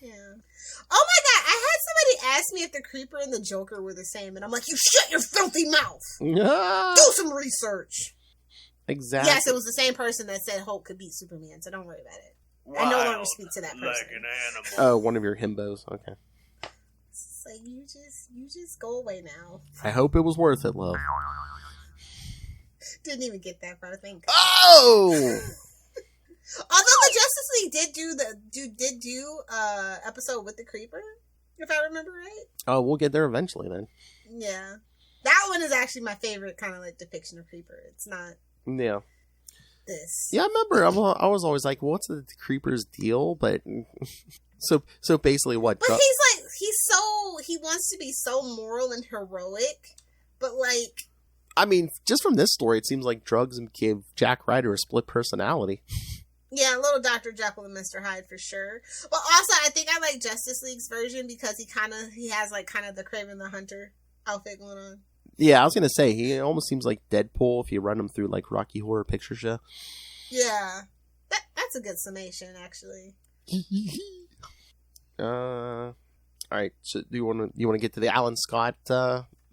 Yeah. Oh my god, I had somebody ask me if the Creeper and the Joker were the same, and I'm like, you shut your filthy mouth! Do some research! Exactly. Yes, it was the same person that said Hulk could beat Superman, so don't worry about it. I no longer speak to that person. Like an animal. Oh, one of your himbos. Okay. It's like, you just go away now. I hope it was worth it, love. Didn't even get that far, thank God. Oh! Although the Justice League did do episode with the Creeper, if I remember right. Oh, we'll get there eventually then. Yeah. That one is actually my favorite kind of like depiction of Creeper. It's not Yeah. this. Yeah, I remember. I was always like, what's the Creeper's deal? But so basically what? But he wants to be so moral and heroic, but like, I mean, just from this story, it seems like drugs gave Jack Ryder a split personality. Yeah, little Dr. Jekyll and Mr. Hyde for sure. But also, I think I like Justice League's version because he has like kind of the Kraven the Hunter outfit going on. Yeah, I was gonna say he almost seems like Deadpool if you run him through like Rocky Horror Picture Show. Yeah, that's a good summation actually. All right. So do you want to get to the Alan Scott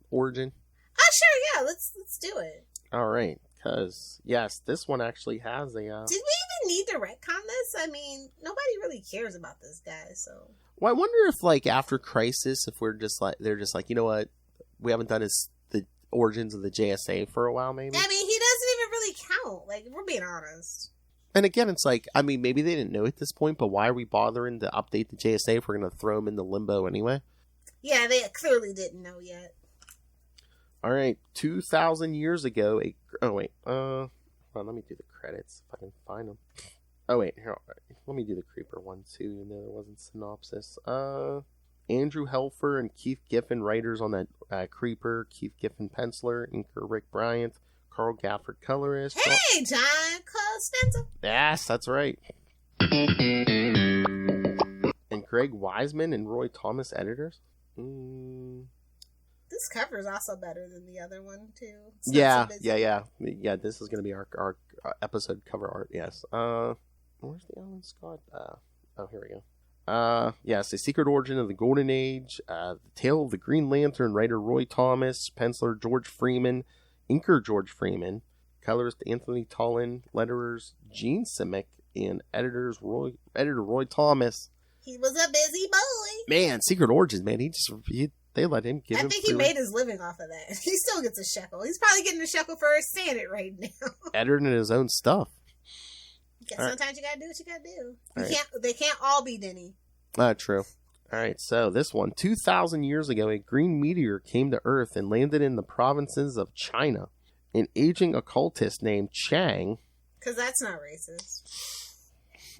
origin? Sure. Yeah, let's do it. All right. Because, yes, this one actually has a... Did we even need to retcon this? I mean, nobody really cares about this guy, so... Well, I wonder if, like, after Crisis, if they're just like, you know what? We haven't done the origins of the JSA for a while, maybe? I mean, he doesn't even really count. Like, we're being honest. And again, it's like, I mean, maybe they didn't know at this point, but why are we bothering to update the JSA if we're going to throw him into limbo anyway? Yeah, they clearly didn't know yet. All right, 2,000 years ago, hold on, let me do the credits if I can find them. Oh wait, here, let me do the Creeper one too, even though there wasn't synopsis. Andrew Helfer and Keith Giffen, writers on that Creeper. Keith Giffen, penciler. Inker Rick Bryant. Carl Gafford, colorist. Hey, John Costanza. Yes, that's right. And Greg Wiseman and Roy Thomas, editors. This cover is also better than the other one too. Yeah. This is going to be our episode cover art. Yes. Where's the Alan Scott? Here we go. Yes, The Secret Origin of the Golden Age. The Tale of the Green Lantern. Writer Roy Thomas. Penciler George Freeman. Inker George Freeman. Colorist Anthony Tollin. Letterers Gene Simic. And editor Roy Thomas. He was a busy boy. Man, Secret Origins, man. They let him get. I think he made his living off of that. He still gets a shekel. He's probably getting a shekel for saying it right now. Editing his own stuff. Yeah, sometimes you gotta do what you gotta do. They can't all be Denny. True. All right, so this one, 2,000 years ago, a green meteor came to Earth and landed in the provinces of China. An aging occultist named Chang. Because that's not racist.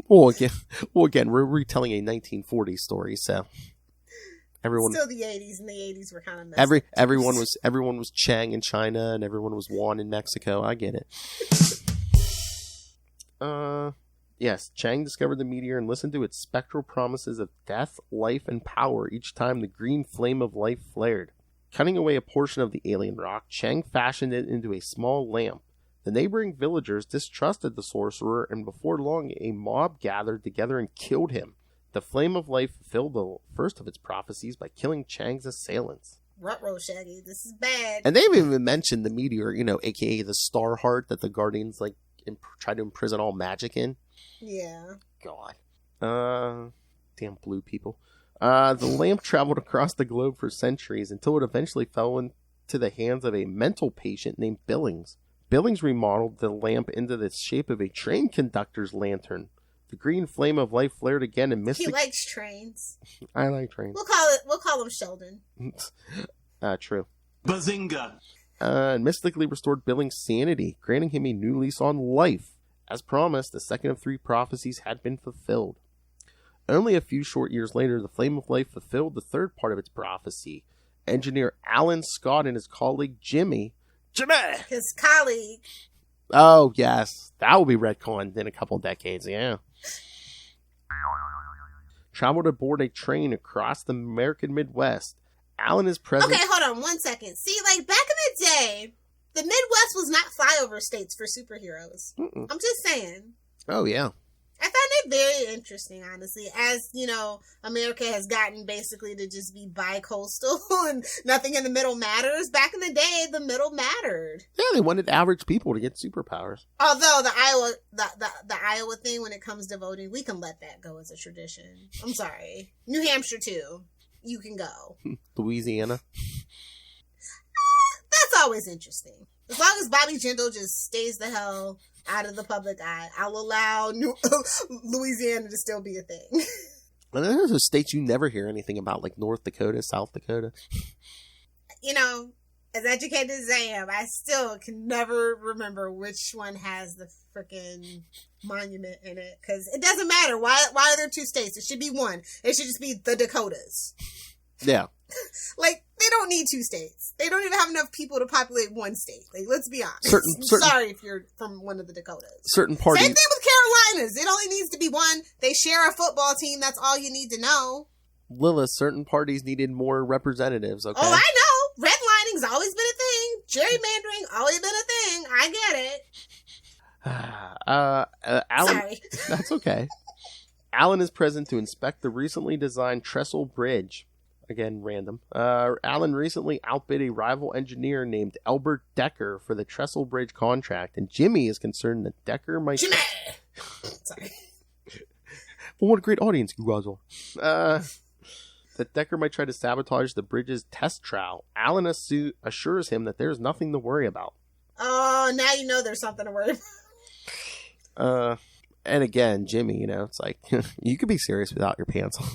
Well, again, we're retelling a 1940s story, so. Everyone, still the 80s, and the 80s were kind of messed everyone was Chang in China, and everyone was Juan in Mexico. I get it. Yes, Chang discovered the meteor and listened to its spectral promises of death, life, and power each time the green flame of life flared. Cutting away a portion of the alien rock, Chang fashioned it into a small lamp. The neighboring villagers distrusted the sorcerer, and before long, a mob gathered together and killed him. The flame of life fulfilled the first of its prophecies by killing Chang's assailants. Ruh-roh, Shaggy. This is bad. And they've even mentioned the meteor, aka the Star Heart that the Guardians tried to imprison all magic in. Yeah. God. Damn blue people. The lamp traveled across the globe for centuries until it eventually fell into the hands of a mental patient named Billings. Billings remodeled the lamp into the shape of a train conductor's lantern. The green flame of life flared again and mystic... He likes trains. I like trains. We'll call him Sheldon. True. Bazinga! And mystically restored Billings' sanity, granting him a new lease on life. As promised, the second of 3 prophecies had been fulfilled. Only a few short years later, the flame of life fulfilled the third part of its prophecy. Engineer Alan Scott and his colleague Jimmy... His colleague. Oh, yes. That will be retconned in a couple decades, yeah. Traveled aboard a train across the American Midwest. Alan is present... Okay, hold on 1 second. See, like, back in the day, the Midwest was not flyover states for superheroes. Mm-mm. I'm just saying. Oh, yeah. I found it very interesting, honestly, as, you know, America has gotten basically to just be bi-coastal and nothing in the middle matters. Back in the day, the middle mattered. Yeah, they wanted average people to get superpowers. Although the Iowa thing, when it comes to voting, we can let that go as a tradition. I'm sorry. New Hampshire, too. You can go. Louisiana. That's always interesting. As long as Bobby Jindal just stays the hell out of the public eye, I'll allow Louisiana to still be a thing. And there's those states you never hear anything about, like North Dakota, South Dakota. You know, as educated as I am, I still can never remember which one has the freaking monument in it. Because it doesn't matter. Why are there 2 states? It should be 1. It should just be the Dakotas. Yeah. Like, they don't need 2 states. They don't even have enough people to populate 1 state. Like, let's be honest. Sorry if you're from one of the Dakotas. Certain parties. Same thing with Carolinas. It only needs to be 1. They share a football team. That's all you need to know. Lilith, certain parties needed more representatives, okay? Oh, I know. Redlining's always been a thing. Gerrymandering, always been a thing. I get it. Alan, sorry. That's okay. Alan is present to inspect the recently designed trestle bridge. Again, random. Alan recently outbid a rival engineer named Albert Decker for the trestle bridge contract, and Jimmy is concerned that Decker might... Jimmy! Sorry. Well, what a great audience you guys are. That Decker might try to sabotage the bridge's test trial. Alan assures him that there's nothing to worry about. Oh, now you know there's something to worry about. And again, Jimmy, you know, it's like, you could be serious without your pants on.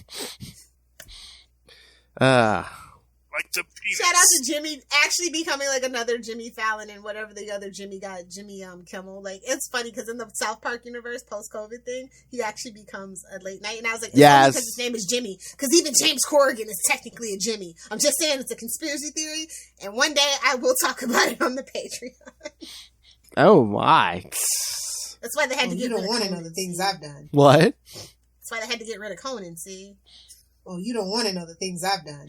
Like the penis. Shout out to Jimmy actually becoming like another Jimmy Fallon and whatever the other Jimmy got, Jimmy Kimmel. Like, it's funny because in the South Park universe, post-COVID thing, he actually becomes a late night. And I was like, it's only because his name is Jimmy. Because even James Corrigan is technically a Jimmy. I'm just saying it's a conspiracy theory. And one day I will talk about it on the Patreon. Oh my. That's why they had to get rid of Conan. You don't want to know the things I've done. What? That's why they had to get rid of Conan, see? Oh, you don't want to know the things I've done.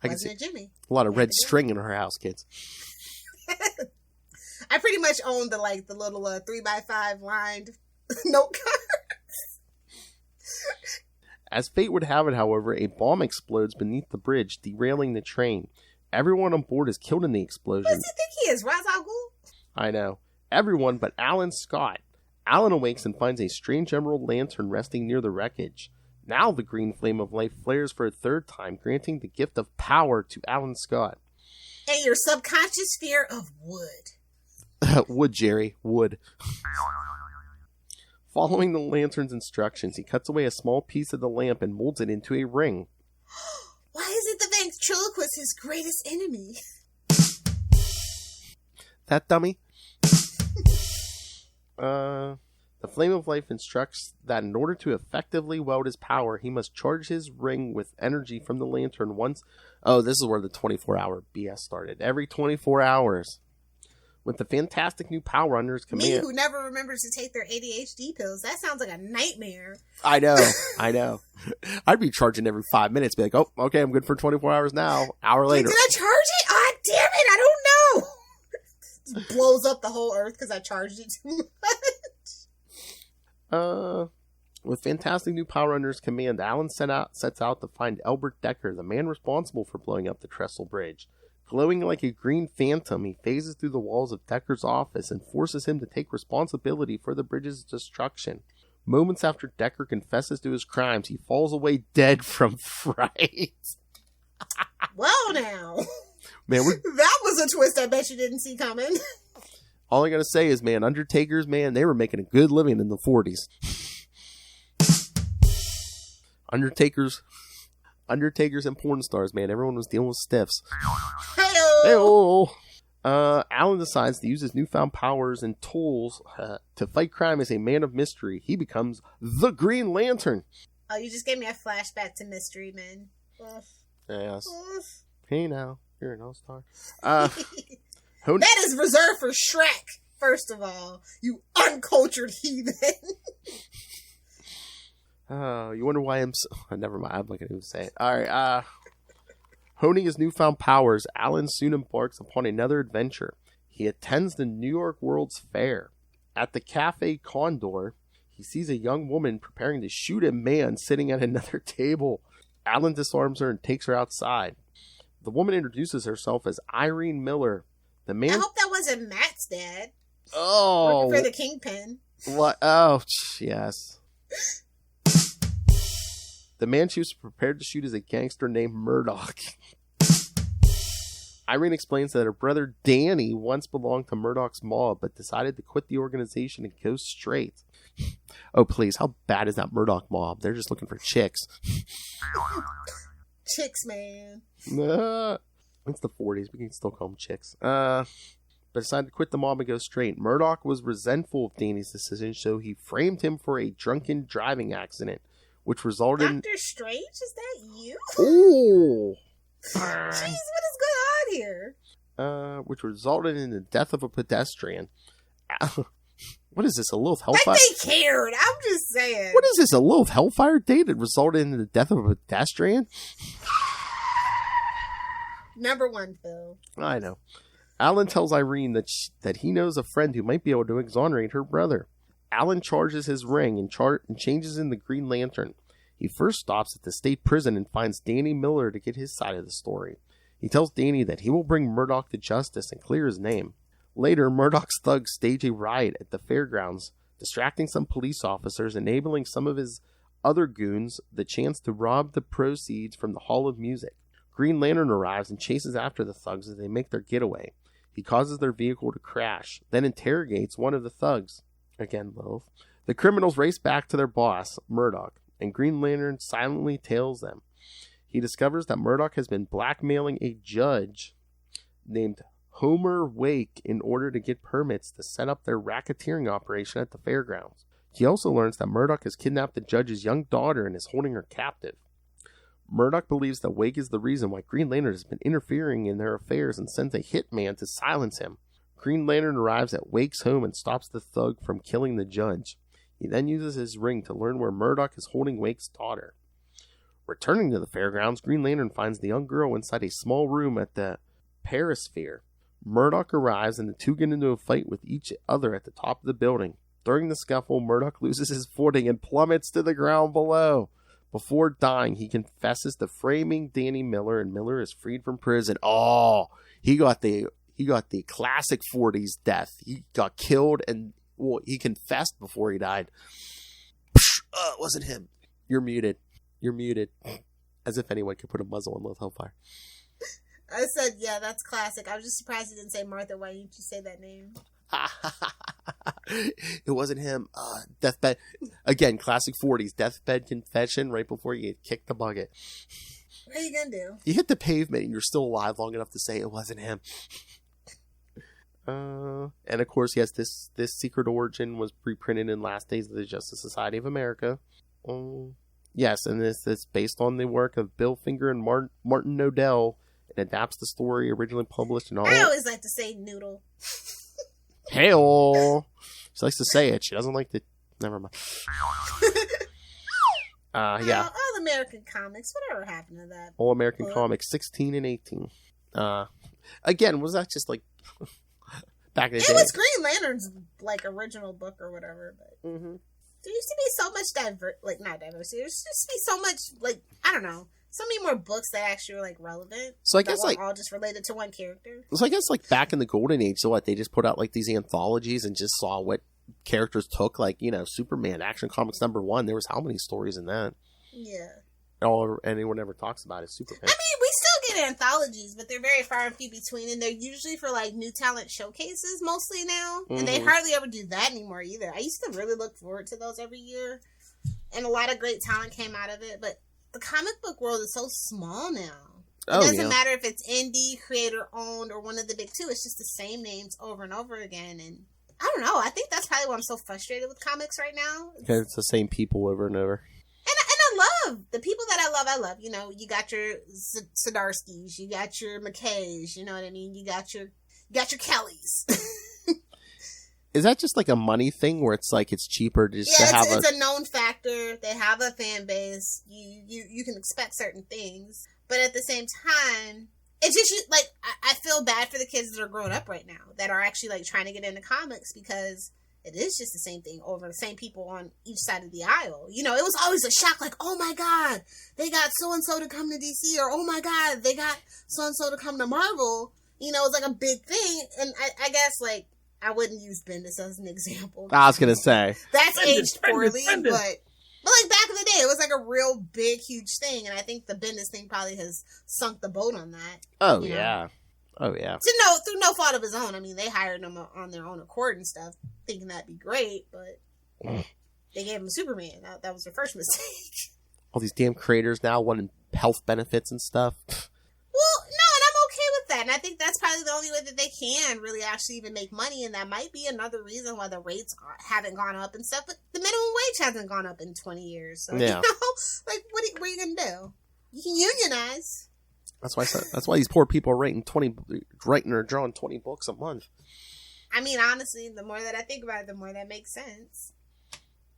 I can see Jimmy. A lot of red string in her house, kids. I pretty much own the little 3x5 lined note cards. As fate would have it, however, a bomb explodes beneath the bridge, derailing the train. Everyone on board is killed in the explosion. Who does he think he is, Ra's al Ghul? I know. Everyone but Alan Scott. Alan awakes and finds a strange emerald lantern resting near the wreckage. Now the green flame of life flares for a 3rd time, granting the gift of power to Alan Scott. And your subconscious fear of wood. Wood, Jerry. Wood. Following the lantern's instructions, he cuts away a small piece of the lamp and molds it into a ring. Why isn't the ventriloquist his greatest enemy? That dummy? The flame of life instructs that in order to effectively weld his power, he must charge his ring with energy from the lantern once. Oh, this is where the 24-hour BS started. Every 24 hours. With the fantastic new power under his command. Me, who never remembers to take their ADHD pills. That sounds like a nightmare. I know. I'd be charging every 5 minutes. Be like, oh, okay, I'm good for 24 hours now. Hour later. Did I charge it? Ah, damn it, I don't know. It blows up the whole earth because I charged it too much. With fantastic new power under his command, Alan sets out to find Albert Decker, the man responsible for blowing up the trestle bridge. Glowing like a green phantom, he phases through the walls of Decker's office and forces him to take responsibility for the bridge's destruction. Moments after Decker confesses to his crimes, he falls away dead from fright. Well, now. Man, that was a twist I bet you didn't see coming. All I gotta say is, man, Undertakers, man, they were making a good living in the 40s. Undertakers and porn stars, man. Everyone was dealing with stiffs. Hey-o! Alan decides to use his newfound powers and tools to fight crime as a man of mystery. He becomes the Green Lantern. Oh, you just gave me a flashback to Mystery Men. Ugh. Yes. Ugh. Hey now, you're an all-star. That is reserved for Shrek, first of all. You uncultured heathen. You wonder why I'm so... Never mind, I'm not going to say it. Alright, honing his newfound powers, Alan soon embarks upon another adventure. He attends the New York World's Fair. At the Cafe Condor, he sees a young woman preparing to shoot a man sitting at another table. Alan disarms her and takes her outside. The woman introduces herself as Irene Miller. The man... I hope that wasn't Matt's dad. Oh. Working for the Kingpin. What? Oh, yes. The man she was prepared to shoot is a gangster named Murdoch. Irene explains that her brother Danny once belonged to Murdoch's mob, but decided to quit the organization and go straight. Oh, please, how bad is that Murdoch mob? They're just looking for chicks. Chicks, man. It's the 40s. We can still call them chicks. But decided to quit the mob and go straight. Murdoch was resentful of Danny's decision, so he framed him for a drunken driving accident, which resulted in... Dr. Strange, is that you? Oh! Jeez, what is going on here? Which resulted in the death of a pedestrian. What is this, a Lilith Hellfire? Like they cared, I'm just saying. What is this, a Lilith Hellfire day that resulted in the death of a pedestrian? Number one, Phil. I know. Alan tells Irene that he knows a friend who might be able to exonerate her brother. Alan charges his ring and changes in the Green Lantern. He first stops at the state prison and finds Danny Miller to get his side of the story. He tells Danny that he will bring Murdoch to justice and clear his name. Later, Murdoch's thugs stage a riot at the fairgrounds, distracting some police officers, enabling some of his other goons the chance to rob the proceeds from the Hall of Music. Green Lantern arrives and chases after the thugs as they make their getaway. He causes their vehicle to crash, then interrogates one of the thugs. Again, Lilith. The criminals race back to their boss, Murdoch, and Green Lantern silently tails them. He discovers that Murdoch has been blackmailing a judge named Homer Wake in order to get permits to set up their racketeering operation at the fairgrounds. He also learns that Murdoch has kidnapped the judge's young daughter and is holding her captive. Murdoch believes that Wake is the reason why Green Lantern has been interfering in their affairs and sends a hitman to silence him. Green Lantern arrives at Wake's home and stops the thug from killing the judge. He then uses his ring to learn where Murdoch is holding Wake's daughter. Returning to the fairgrounds, Green Lantern finds the young girl inside a small room at the Perisphere. Murdoch arrives and the two get into a fight with each other at the top of the building. During the scuffle, Murdoch loses his footing and plummets to the ground below. Before dying, he confesses to framing Danny Miller, and Miller is freed from prison. Oh, he got the classic 40s death. He got killed and he confessed before he died. It wasn't him. You're muted. As if anyone could put a muzzle on Lilith Hellfire. I said, yeah, that's classic. I was just surprised you didn't say Martha. Why didn't you say that name? It wasn't him. Deathbed. Again, classic 40s. Deathbed confession right before you get kicked the bucket. What are you going to do? You hit the pavement and you're still alive long enough to say it wasn't him. And of course, yes, this secret origin was reprinted in Last Days of the Justice Society of America. Yes, and this is based on the work of Bill Finger and Martin Nodell. It adapts the story originally published in all... I always like to say noodle. Hey-oh! She likes to say it. She doesn't like to... Never mind. Yeah. All American Comics. Whatever happened to that? All American Comics, 16 and 18. Again, was that just like... back in the day? It was Green Lantern's like original book or whatever. But there used to be so much not diversity. There used to be so much, like, I don't know, so many more books that actually were like relevant. So I guess that like all just related to one character. So I guess like back in the golden age, so what, they just put out like these anthologies and just saw what characters took, like, you know, Superman Action Comics #1. There was how many stories in that? Yeah. All anyone ever talks about is Superman. I mean, we still get anthologies, but they're very far and few between, and they're usually for like new talent showcases mostly now, and they hardly ever do that anymore either. I used to really look forward to those every year, and a lot of great talent came out of it, but the comic book world is so small now. It doesn't matter if it's indie, creator-owned, or one of the big two. It's just the same names over and over again, and I don't know. I think that's probably why I'm so frustrated with comics right now. Because it's the same people over and over. And I love the people that I love. You know, you got your Sadarskis, you got your McKays, you know what I mean? You got your Kellys. Is that just like a money thing where it's like it's cheaper to just have it's a known factor. They have a fan base. You can expect certain things. But at the same time, it's just like I feel bad for the kids that are growing up right now that are actually like trying to get into comics because it is just the same thing over the same people on each side of the aisle. You know, it was always a shock like, oh my God, they got so-and-so to come to DC, or oh my God, they got so-and-so to come to Marvel. You know, it's like a big thing. And I guess like I wouldn't use Bendis as an example. I was going to say. That's aged poorly, but like back in the day, it was like a real big, huge thing, and I think the Bendis thing probably has sunk the boat on that. Oh, yeah. Oh, yeah. Through no fault of his own. I mean, they hired him on their own accord and stuff, thinking that'd be great, but they gave him Superman. That was their first mistake. All these damn creators now wanting health benefits and stuff. Well, no, and I'm okay with that, and I think that's probably the only way that they can really actually even make money, and that might be another reason why the rates haven't gone up and stuff, but the minimum wage hasn't gone up in 20 years, so, yeah. You know, like, what are you going to do? You can unionize. That's why these poor people are writing or drawing 20 books a month. I mean, honestly, the more that I think about it, the more that makes sense.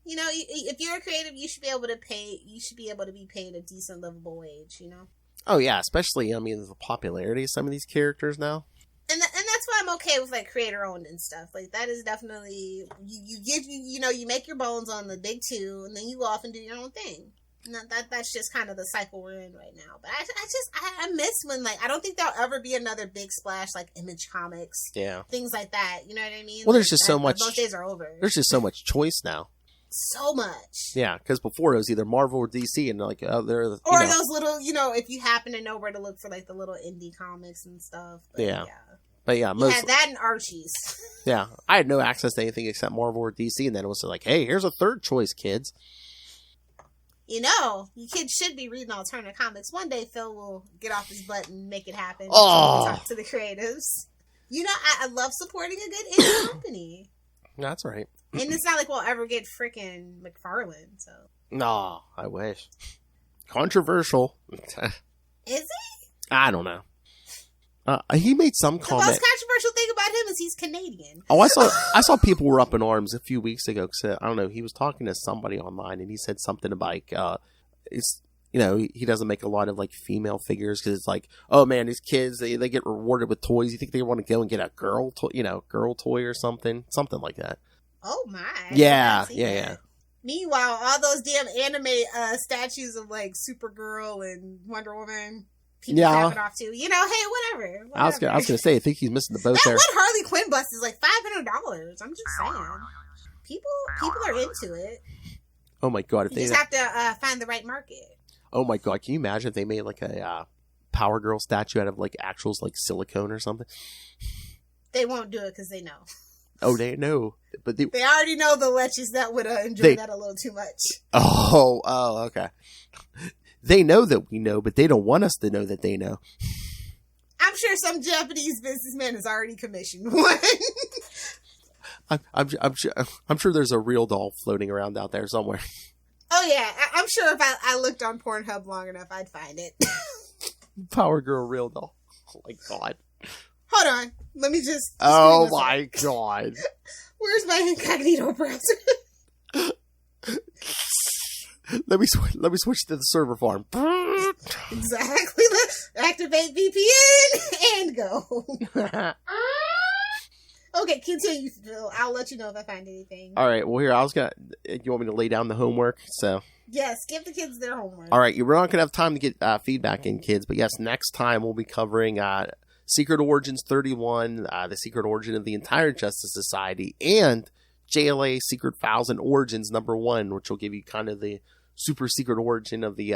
You know, if you're a creative, you should be able to be paid a decent, livable wage, you know? Oh, yeah, especially, I mean, the popularity of some of these characters now. And that's why I'm okay with, like, creator-owned and stuff. Like, that is definitely, you make your bones on the big two, and then you go off and do your own thing. And that's just kind of the cycle we're in right now. But I miss when, like, I don't think there'll ever be another big splash, like, Image Comics. Yeah. Things like that, you know what I mean? Well, there's just so much. Those days are over. There's just so much choice now. So much. Yeah, because before it was either Marvel or DC, and like, those little, if you happen to know where to look for like the little indie comics and stuff. But yeah. Most had that and Archie's. Yeah, I had no access to anything except Marvel or DC, and then it was like, hey, here's a third choice, kids. You know, you kids should be reading alternative comics. One day, Phil will get off his butt and make it happen. Oh, talk to the creatives. You know, I love supporting a good indie company. That's right. And it's not like we'll ever get freaking McFarlane, so. No, I wish. Controversial. Is he? I don't know. He made some comment. The most controversial thing about him is he's Canadian. Oh, I saw people were up in arms a few weeks ago because I don't know, he was talking to somebody online and he said something about he doesn't make a lot of like female figures because it's like, oh man, these kids they get rewarded with toys. You think they want to go and get a girl toy or something like that. Oh my! Yeah. Meanwhile, all those damn anime statues of like Supergirl and Wonder Woman, people have it off too. You know, hey, whatever. I was gonna say, I think he's missing the boat that there. That one Harley Quinn bust is like $500. I'm just saying, people are into it. Oh my god! If you just have to find the right market. Oh my god! Can you imagine if they made like a Power Girl statue out of like actuals like silicone or something? They won't do it because they know. Oh, they know, but they already know the leches that would enjoy that a little too much. Oh, okay. They know that we know, but they don't want us to know that they know. I'm sure some Japanese businessman has already commissioned one. I'm sure there's a real doll floating around out there somewhere. Oh yeah, I'm sure if I looked on Pornhub long enough, I'd find it. Power Girl real doll. Oh my god. Hold on. Let me just... Oh my god. Where's my incognito browser? Let me switch to the server farm. Exactly. Let's activate VPN and go. Okay, continue, Phil. I'll let you know if I find anything. All right. Well, here, you want me to lay down the homework? So... Yes, give the kids their homework. All right. We're not going to have time to get feedback in, kids. But yes, next time we'll be covering... Secret Origins 31, the secret origin of the entire Justice Society, and JLA Secret Files and Origins #1, which will give you kind of the super secret origin of the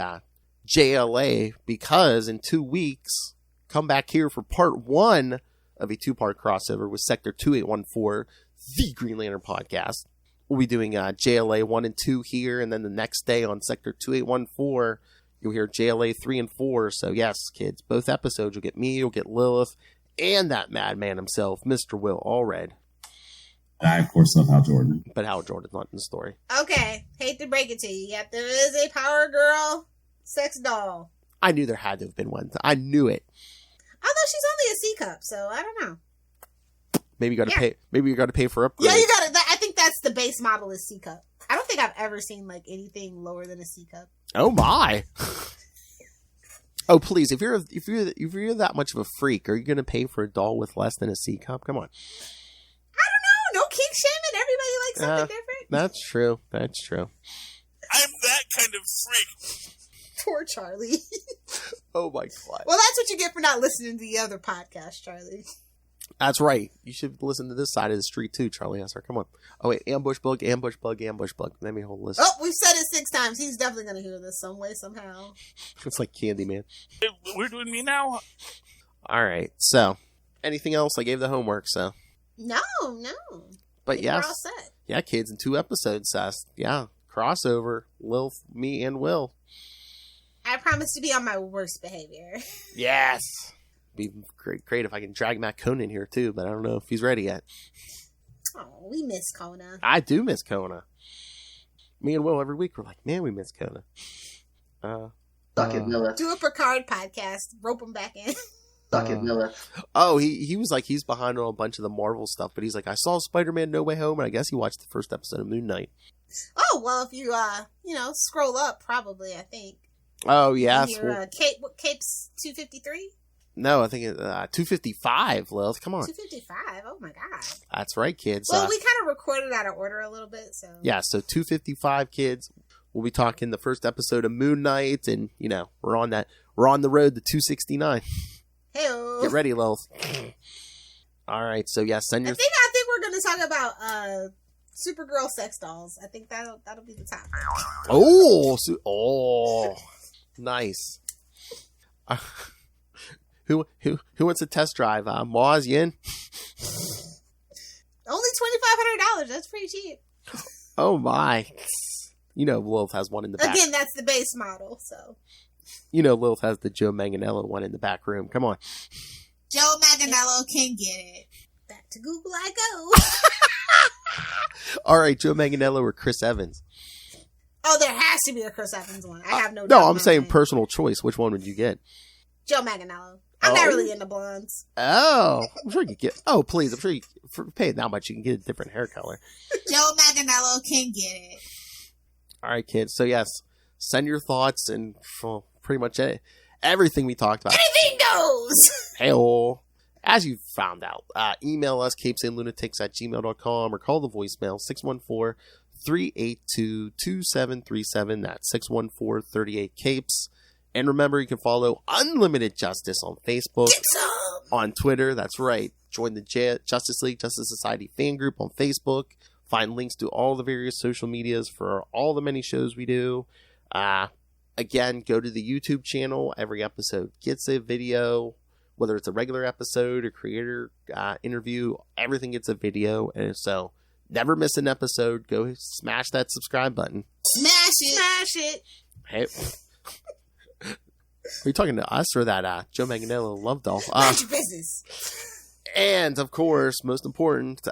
JLA, because in 2 weeks, come back here for part 1 of a 2-part crossover with Sector 2814, the Green Lantern podcast. We'll be doing JLA 1 and 2 here, and then the next day on Sector 2814, you'll hear JLA 3 and 4. So yes, kids, both episodes, you'll get me, you'll get Lilith, and that madman himself, Mr. Will Allred. I, of course, love Hal Jordan. But Hal Jordan's not in the story. Okay, hate to break it to you, yet there is a Power Girl sex doll. I knew there had to have been one. I knew it. Although she's only a C cup, so I don't know. Maybe you got to pay. Maybe you got to pay for upgrades. Yeah, you got to. I think that's the base model is C cup. I don't think I've ever seen like anything lower than a C cup. Oh my! Oh please, if you're that much of a freak, are you going to pay for a doll with less than a C cup? Come on. I don't know. No kink shaming. Everybody likes something different. That's true. That's true. I'm that kind of freak. Poor Charlie. Oh my god. Well, that's what you get for not listening to the other podcast, Charlie. That's right. You should listen to this side of the street too, Charlie Esser. Come on. Oh wait, ambush bug, ambush bug, ambush bug. Let me hold the list. Oh, we've said it 6 times. He's definitely going to hear this some way, somehow. It's like Candyman. We're doing me now? All right. So, anything else? I gave the homework, so. No. But yes. We're all set. Yeah, kids, in 2 episodes, yeah, crossover, Lil, me, and Will. I promise to be on my worst behavior. Yes. Be great if I can drag Matt Conan here too, but I don't know if he's ready yet. Oh, we miss Kona. I do miss Kona. Me and Will every week we're like, man, we miss Kona. Suck it, Miller. Do a Picard podcast. Rope him back in. Suck it, Miller. Oh, he was like, he's behind on a bunch of the Marvel stuff, but he's like, I saw Spider-Man No Way Home, and I guess he watched the first episode of Moon Knight. Oh, well, if you, scroll up, probably, I think. Oh, yeah. Capes 253? No, I think it's 255, Lilith. Come on. 255? Oh, my God. That's right, kids. Well, we kind of recorded out of order a little bit, so. Yeah, so 255, kids. We'll be talking the first episode of Moon Knight, and, we're on the road to 269. Hey-o. Get ready, Lilith. All right, so, yeah, send your... I think we're going to talk about Supergirl sex dolls. I think that'll be the topic. Oh, nice. Who wants a test drive? Maz Yin? Only $2,500. That's pretty cheap. Oh my! Lilith has one in the back. Again, that's the base model. So. Lilith has the Joe Manganiello one in the back room. Come on. Joe Manganiello can get it. Back to Google I go. All right, Joe Manganiello or Chris Evans? Oh, there has to be a Chris Evans one. I have no doubt. No, I'm saying personal choice. Which one would you get? Joe Manganiello. I'm not really into blondes. Oh, I'm sure you can get. Oh, please, I'm sure for paying that much, you can get a different hair color. Joe Manganiello can get it. All right, kids. So yes, send your thoughts and pretty much everything we talked about. Anything goes. Hey-o. As you found out, email us CapesandLunatics@gmail.com or call the voicemail 614-382-2737. That's 614-38-CAPES. And remember, you can follow Unlimited Justice on Facebook, on Twitter. That's right. Join the Justice League, Justice Society fan group on Facebook. Find links to all the various social medias for all the many shows we do. Again, go to the YouTube channel. Every episode gets a video, whether it's a regular episode or creator interview. Everything gets a video. And so never miss an episode. Go smash that subscribe button. Smash it. Smash it. Hey. Are you talking to us or that Joe Manganiello love doll? Mind your business. And, of course, most important,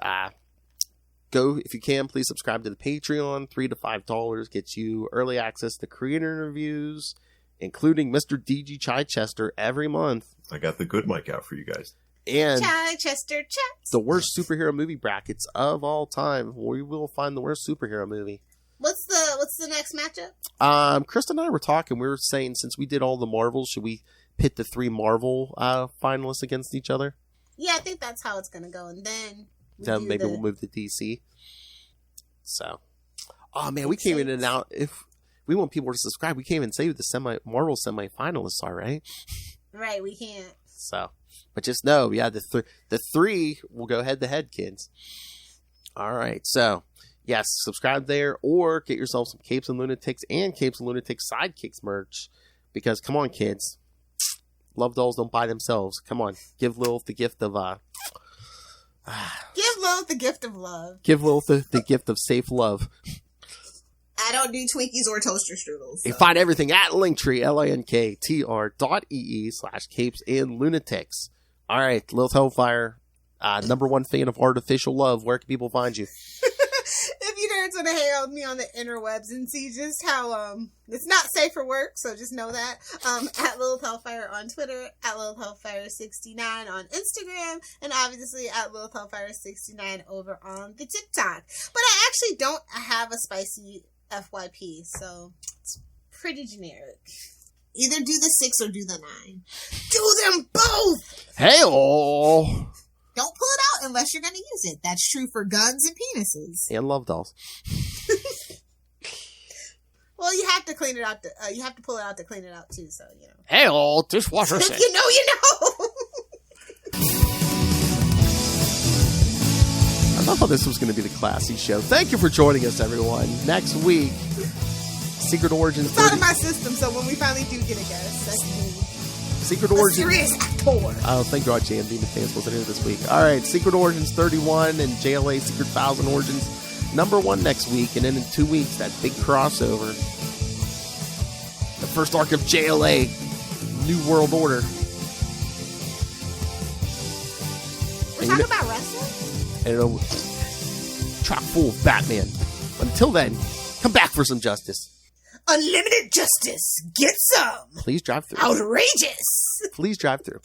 go, if you can, please subscribe to the Patreon. $3 to $5 gets you early access to creator interviews, including Mr. DG Chichester every month. I got the good mic out for you guys. And Chichester chats. The worst superhero movie brackets of all time. We will find the worst superhero movie. What's the next matchup? Chris and I were talking. We were saying, since we did all the Marvels, should we pit the 3 Marvel finalists against each other? Yeah, I think that's how it's going to go. And then maybe we'll move to DC. So, oh man, we can't even announce if we want people to subscribe. We can't even say who the Marvel semi-finalists are, right? Right, we can't. So, but just know, yeah, the 3 will go head to head, kids. All right, so. Yes, subscribe there or get yourself some Capes and Lunatics and Capes and Lunatics Sidekicks merch. Because, come on, kids. Love dolls don't buy themselves. Come on. Give Lilith the gift of, Give Lilith the gift of love. Give Lilith the gift of safe love. I don't do Twinkies or toaster strudels. So. You find everything at Linktree, linktr.ee/CapesandLunatics. All right, Lilith Hellfire, #1 fan of artificial love. Where can people find you? If you nerds want to hang out with me on the interwebs and see just how it's not safe for work, so just know that. At Lilith Hellfire on Twitter, at Lilith Hellfire69 on Instagram, and obviously at Lilith Hellfire69 over on the TikTok. But I actually don't have a spicy FYP, so it's pretty generic. Either do the 6 or do the 9. Do them both! Hey-oh! Don't pull it out unless you're going to use it. That's true for guns and penises. And love dolls. Well, you have to clean it out. You have to pull it out to clean it out, too, so, you know. Hey-oh, dishwasher If set. you know, you know! I thought this was going to be the classy show. Thank you for joining us, everyone. Next week, Secret Origins. It's out of my system, so when we finally do get a guest, that's me. Secret Origins. Serious actor. Oh, thank God JMD fans wasn't here this week. All right, Secret Origins 31 and JLA Secret Files and Origins #1 next week, and then in 2 weeks, that big crossover. The first arc of JLA, New World Order. We're talking about wrestling? And it'll chock full of Batman. But until then, come back for some justice. Unlimited justice. Get some. Please drive through. Outrageous. Please drive through.